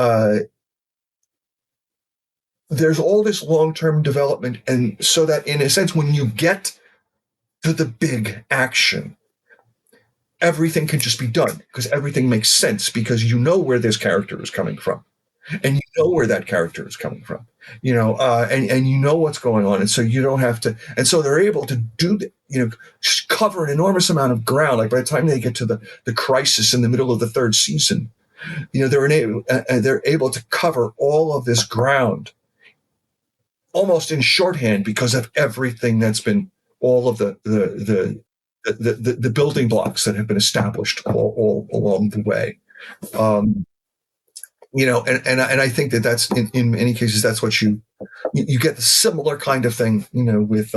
there's all this long-term development, and so that in a sense, when you get to the big action, everything can just be done because everything makes sense because where this character is coming from, and where that character is coming from, and what's going on, and so you don't have to, and so they're able to do just cover an enormous amount of ground. Like by the time they get to the crisis in the middle of the third season, they're able to cover all of this ground almost in shorthand because of everything that's been, all of the building blocks that have been established all along the way. And I think that's in many cases that's what you get, the similar kind of thing with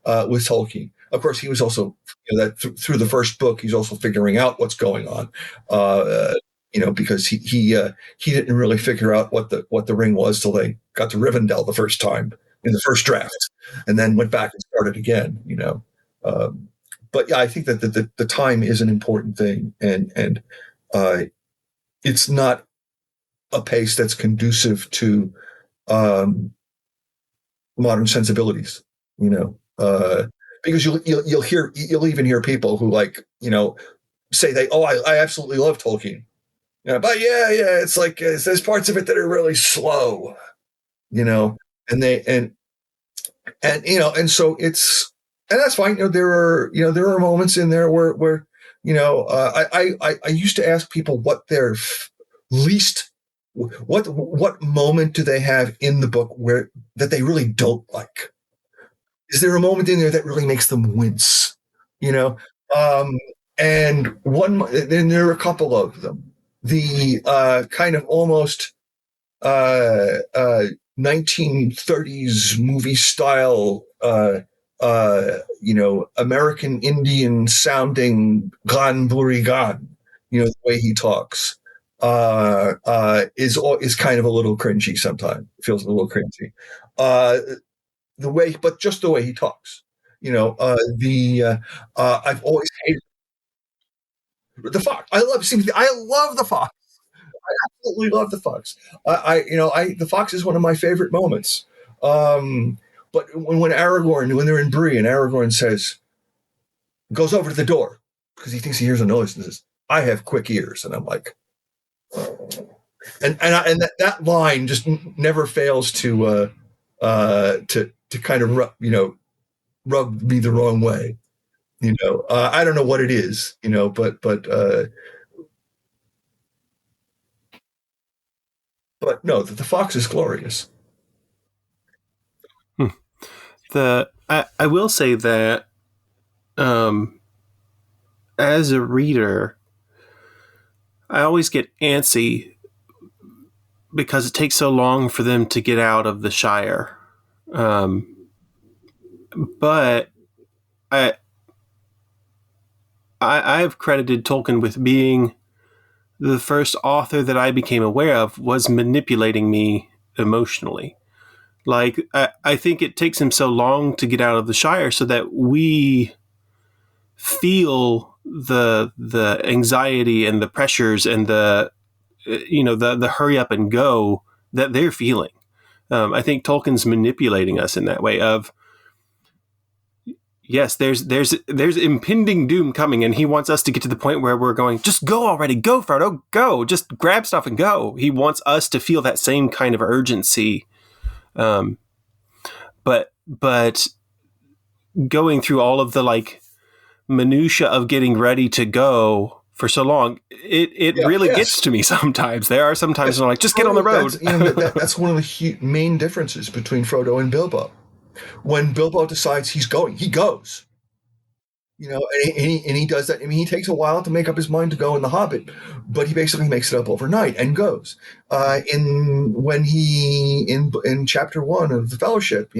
Tolkien. Of course, he was also that through the first book he's also figuring out what's going on. Because he didn't really figure out what the ring was till they got to Rivendell the first time in the first draft, and then went back and started again. But yeah, I think that the time is an important thing, and it's not a pace that's conducive to modern sensibilities, because you'll even hear people who say I absolutely love Tolkien. But it's like there's parts of it that are really slow, and they and so and that's fine. There are moments in there where I used to ask people what their least what moment do they have in the book where that they really don't like? Is there a moment in there that really makes them wince? And then there are a couple of them. The kind of almost 1930s movie style, American Indian sounding Gan Buri Gan, the way he talks, is kind of a little cringy sometimes. Feels a little cringy. Just the way he talks. I've always hated the fox. I love the fox. I absolutely love the fox. The fox is one of my favorite moments. But when Aragorn, when they're in Bree, and Aragorn goes over to the door because he thinks he hears a noise and says, "I have quick ears," and I'm like, and that line just never fails to kind of rub me the wrong way. I don't know what it is, but no, the fox is glorious. I will say that as a reader, I always get antsy because it takes so long for them to get out of the Shire. But I've credited Tolkien with being the first author that I became aware of was manipulating me emotionally. Like, I think it takes him so long to get out of the Shire so that we feel the anxiety and the pressures and the hurry up and go that they're feeling. I think Tolkien's manipulating us in that way of, yes, there's impending doom coming, and he wants us to get to the point where we're going, just go already, go Frodo, go, just grab stuff and go. He wants us to feel that same kind of urgency. But going through all of the minutia of getting ready to go for so long, it really gets to me sometimes. There are some times when I'm like, just get on the road. That's one of the main differences between Frodo and Bilbo. When Bilbo decides he's going, he goes. And he does that. I mean, he takes a while to make up his mind to go in The Hobbit, but he basically makes it up overnight and goes. In chapter 1 of the Fellowship,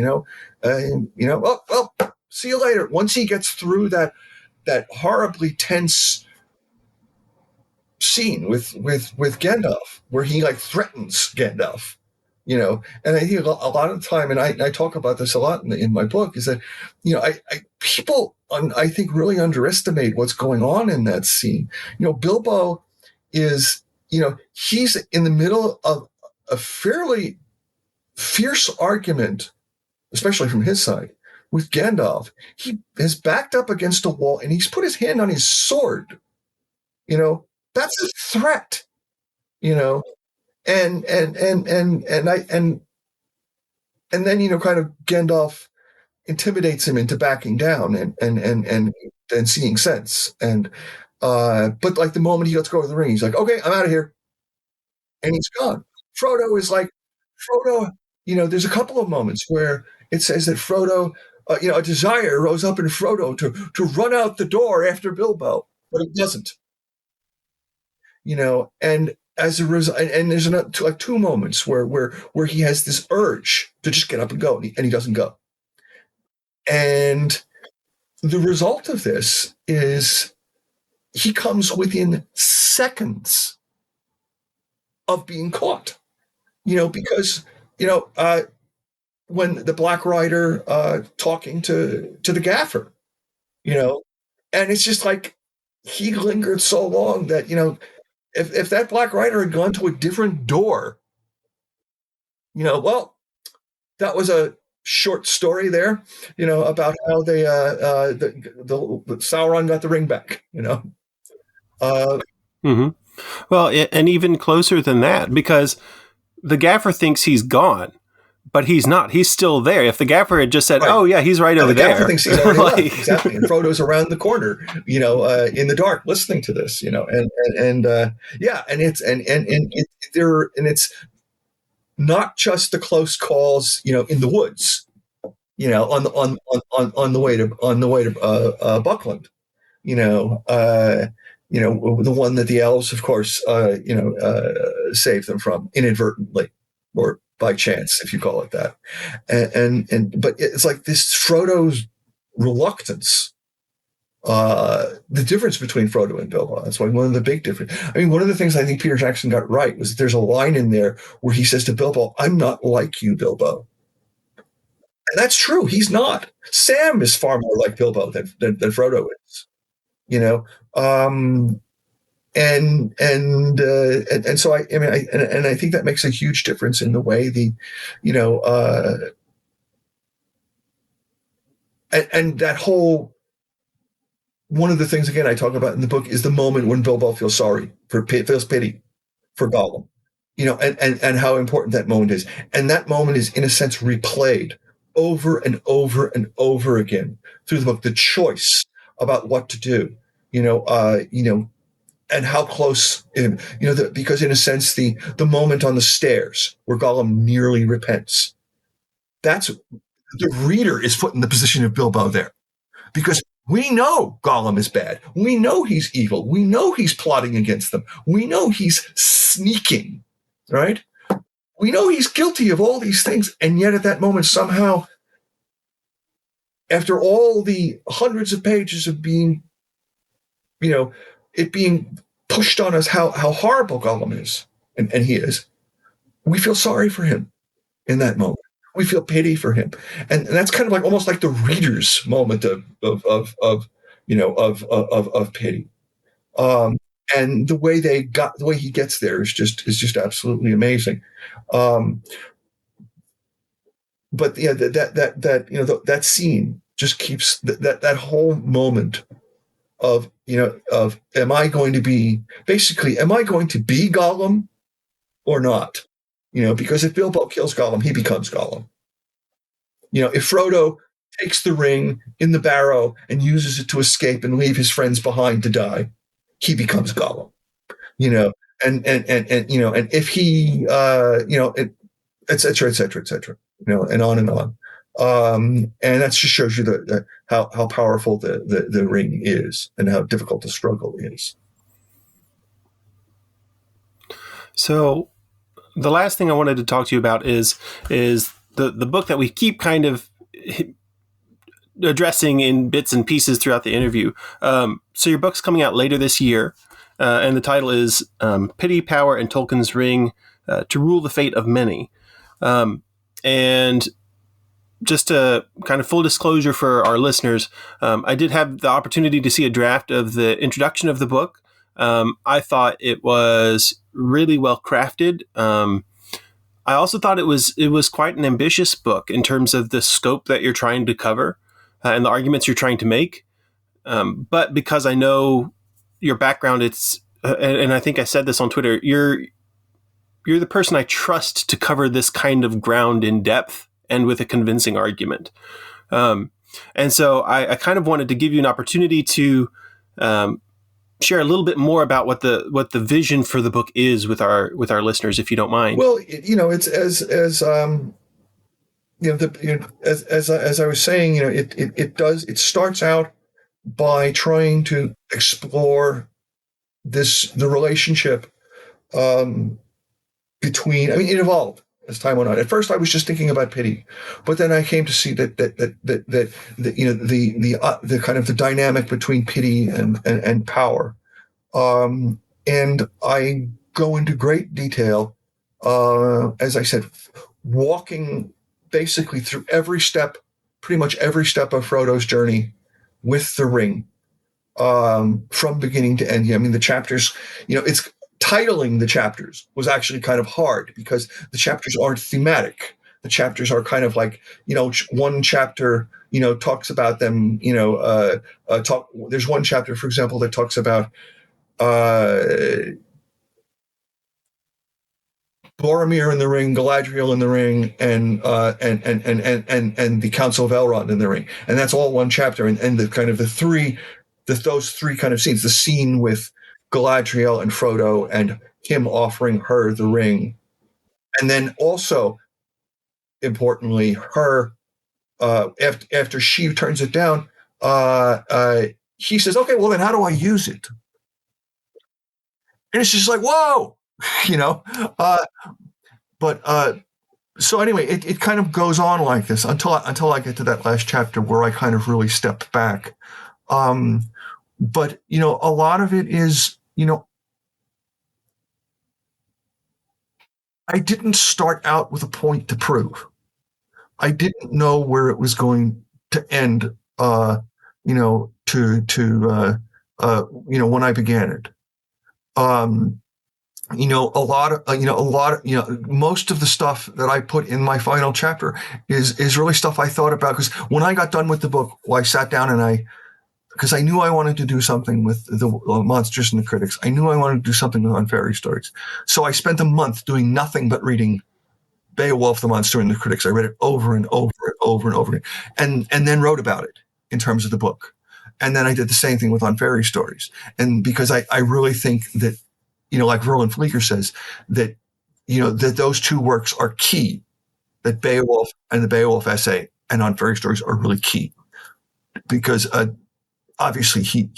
see you later. Once he gets through that horribly tense scene with Gandalf, where he threatens Gandalf, and I think a lot of the time, and I talk about this a lot in my book, is that people I think really underestimate what's going on in that scene. Bilbo is he's in the middle of a fairly fierce argument, especially from his side, with Gandalf. He has backed up against a wall and he's put his hand on his sword. That's a threat. And then kind of Gandalf intimidates him into backing down and seeing sense. And but the moment he lets go of the ring, he's like, okay, I'm out of here, and he's gone. Frodo is like Frodo. There's a couple of moments where it says that Frodo, a desire rose up in Frodo to run out the door after Bilbo, but he doesn't. And as a result, and there's two moments where he has this urge to just get up and go, and he doesn't go. And the result of this is he comes within seconds of being caught. Because when the Black Rider talking to the gaffer, and it's just like he lingered so long that if that Black Rider had gone to a different door, well, that was a short story there, about how they the Sauron got the ring back, Mm-hmm. Well, and even closer than that, because the gaffer thinks he's gone, but he's not. He's still there. If the gaffer had just said, Right. "Oh yeah, he's right over the there," gaffer thinks he's already left. Exactly. And Frodo's around the corner, in the dark, listening to this, and it's not just the close calls, in the woods, on the way to Buckland, the one that the elves, of course, saved them from inadvertently or by chance, if you call it that. But it's like this Frodo's reluctance, the difference between Frodo and Bilbo. That's why one of the big difference. I mean, one of the things I think Peter Jackson got right was that there's a line in there where he says to Bilbo, "I'm not like you, Bilbo." And that's true. He's not. Sam is far more like Bilbo than Frodo is. And so I think that makes a huge difference in the way and that whole, one of the things again I talk about in the book is the moment when Bilbo feels pity for Gollum, and how important that moment is, and that moment is in a sense replayed over and over and over again through the book. The choice about what to do, and how close, because in a sense, the moment on the stairs where Gollum nearly repents, that's the reader is put in the position of Bilbo there, because we know Gollum is bad. We know he's evil. We know he's plotting against them. We know he's sneaking, right? We know he's guilty of all these things. And yet at that moment, somehow, after all the hundreds of pages of being, it being pushed on us how horrible Gollum is, and he is, we feel sorry for him in that moment. We feel pity for him, and that's kind of like almost like the reader's moment of pity. And the way he gets there is just absolutely amazing. But yeah, that scene just keeps that whole moment of am I going to be Gollum or not? Because if Bilbo kills Gollum, he becomes Gollum. If Frodo takes the ring in the barrow and uses it to escape and leave his friends behind to die, he becomes Gollum. And if he, et cetera, et cetera, et cetera, and on and on. And that just shows you how powerful the ring is and how difficult the struggle is. So the last thing I wanted to talk to you about is the book that we keep kind of addressing in bits and pieces throughout the interview. So your book's coming out later this year, and the title is Pity, Power, and Tolkien's Ring, to Rule the Fate of Many. And just a kind of full disclosure for our listeners, I did have the opportunity to see a draft of the introduction of the book. I thought it was really well crafted. I also thought it was quite an ambitious book in terms of the scope that you're trying to cover and the arguments you're trying to make. But because I know your background, it's and I think I said this on Twitter, you're the person I trust to cover this kind of ground in depth and with a convincing argument. And so I kind of wanted to give you an opportunity to share a little bit more about what the vision for the book is with our listeners, if you don't mind. Well, it's as I was saying, it starts out by trying to explore the relationship between. I mean, it evolved as time went on. At first, I was just thinking about pity, but then I came to see that the kind of the dynamic between pity and power, and I go into great detail, as I said, walking basically through pretty much every step of Frodo's journey with the ring, from beginning to end. I mean, the chapters, it's titling the chapters was actually kind of hard because the chapters aren't thematic. The chapters are kind of like, one chapter, talks about them, there's one chapter, for example, that talks about Boromir in the ring, Galadriel in the ring, and the Council of Elrond in the ring, and that's all one chapter. And the kind of those three kind of scenes, the scene with Galadriel and Frodo, and him offering her the ring, and then also importantly, her after she turns it down, he says, "Okay, well then, how do I use it?" And it's just like, whoa, you know. But so anyway, it kind of goes on like this until I get to that last chapter where I kind of really stepped back. But a lot of it is, I didn't start out with a point to prove. I didn't know where it was going to end. When I began it. Most of the stuff that I put in my final chapter is really stuff I thought about, because when I got done with the book, I sat down and because I knew I wanted to do something with the monsters and the critics. I knew I wanted to do something on fairy stories. So I spent a month doing nothing but reading Beowulf, the Monster and the Critics. I read it over and over and over and over again, and then wrote about it in terms of the book. And then I did the same thing with On Fairy Stories. And because I really think that, like Roland Fleeger says, that, that those two works are key, that Beowulf and the Beowulf essay and On Fairy Stories are really key. Because obviously he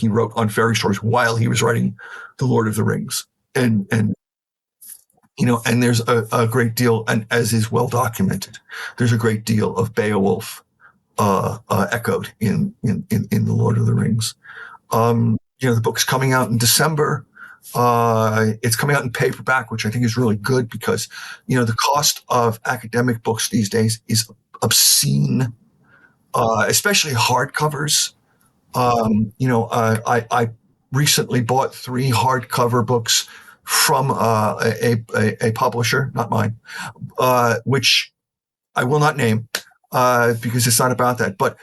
wrote On Fairy Stories while he was writing The Lord of the Rings. And there's a great deal, and as is well documented, there's a great deal of Beowulf echoed in The Lord of the Rings. The book's coming out in December. It's coming out in paperback, which I think is really good because, the cost of academic books these days is obscene, especially hardcovers. I recently bought 3 hardcover books from a publisher, not mine, which I will not name because it's not about that. But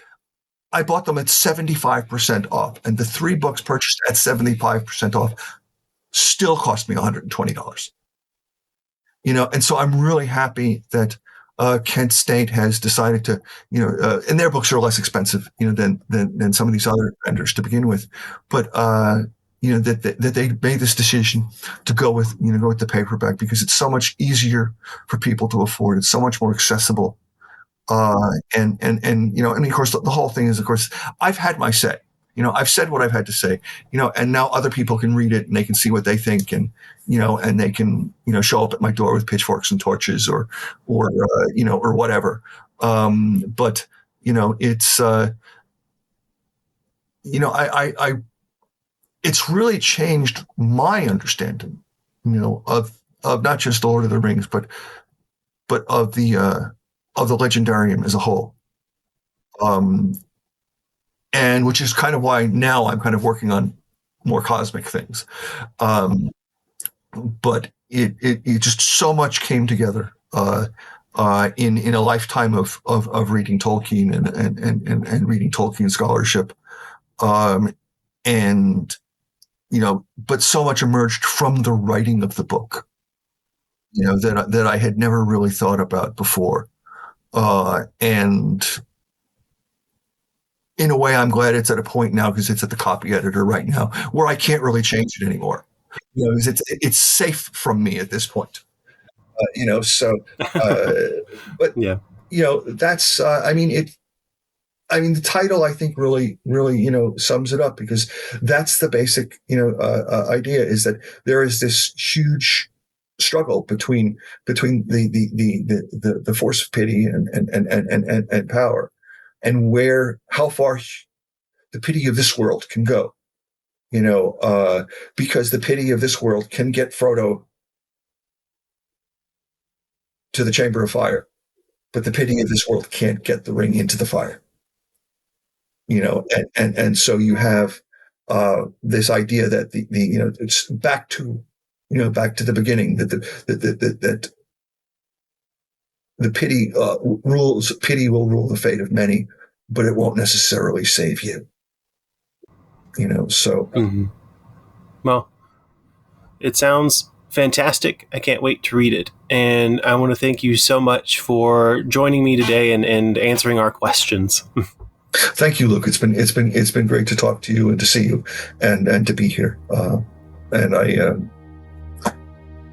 I bought them at 75% off, and the 3 books purchased at 75% off still cost me $120. And so I'm really happy that Kent State has decided to, and their books are less expensive, than some of these other vendors to begin with, but that they made this decision to go with the paperback because it's so much easier for people to afford. It's so much more accessible. And of course the whole thing is, of course, I've had my say. I've said what I've had to say, and now other people can read it and they can see what they think, and and they can show up at my door with pitchforks and torches or whatever. But it's it's really changed my understanding, of not just the Lord of the Rings, but of the legendarium as a whole. And which is kind of why now I'm kind of working on more cosmic things. But it just so much came together in a lifetime of reading Tolkien and reading Tolkien scholarship. But so much emerged from the writing of the book, that I had never really thought about before. And in a way, I'm glad it's at a point now, because it's at the copy editor right now where I can't really change it anymore. It's safe from me at this point. But yeah, that's the title I think really sums it up, because that's the basic idea, is that there is this huge struggle between the force of pity and power, and how far the pity of this world can go, because the pity of this world can get Frodo to the Chamber of Fire, but the pity of this world can't get the ring into the fire. And so you have this idea that it's back to back to the beginning, that the pity will rule the fate of many, but it won't necessarily save you. So. Mm-hmm. Well, it sounds fantastic. I can't wait to read it. And I want to thank you so much for joining me today and answering our questions. Thank you, Luke. It's been great to talk to you and to see you and to be here. And I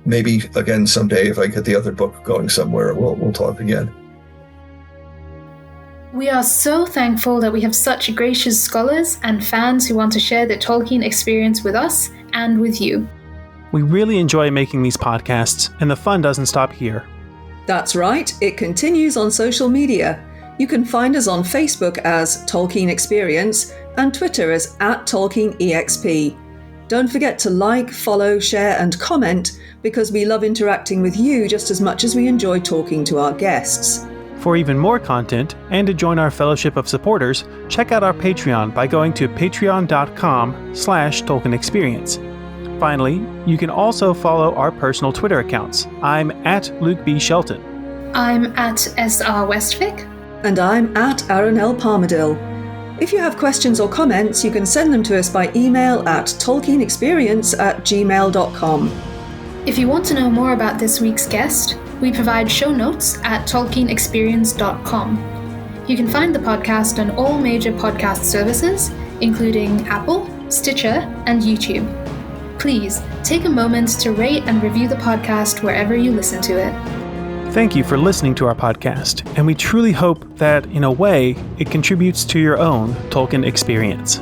maybe again someday, if I get the other book going somewhere, we'll talk again. We are so thankful that we have such gracious scholars and fans who want to share their Tolkien experience with us and with you. We really enjoy making these podcasts, and the fun doesn't stop here. That's right, it continues on social media. You can find us on Facebook as Tolkien Experience and Twitter as @TolkienEXP. Don't forget to like, follow, share, and comment, because we love interacting with you just as much as we enjoy talking to our guests. For even more content, and to join our fellowship of supporters, check out our Patreon by going to patreon.com/Tolkien Experience. Finally, you can also follow our personal Twitter accounts. I'm @Luke B. Shelton. I'm @SR Westvic. And I'm @Aaron L. Palmadill. If you have questions or comments, you can send them to us by email at tolkienexperience@gmail.com. If you want to know more about this week's guest, we provide show notes at tolkienexperience.com. You can find the podcast on all major podcast services, including Apple, Stitcher, and YouTube. Please take a moment to rate and review the podcast wherever you listen to it. Thank you for listening to our podcast, and we truly hope that, in a way, it contributes to your own Tolkien experience.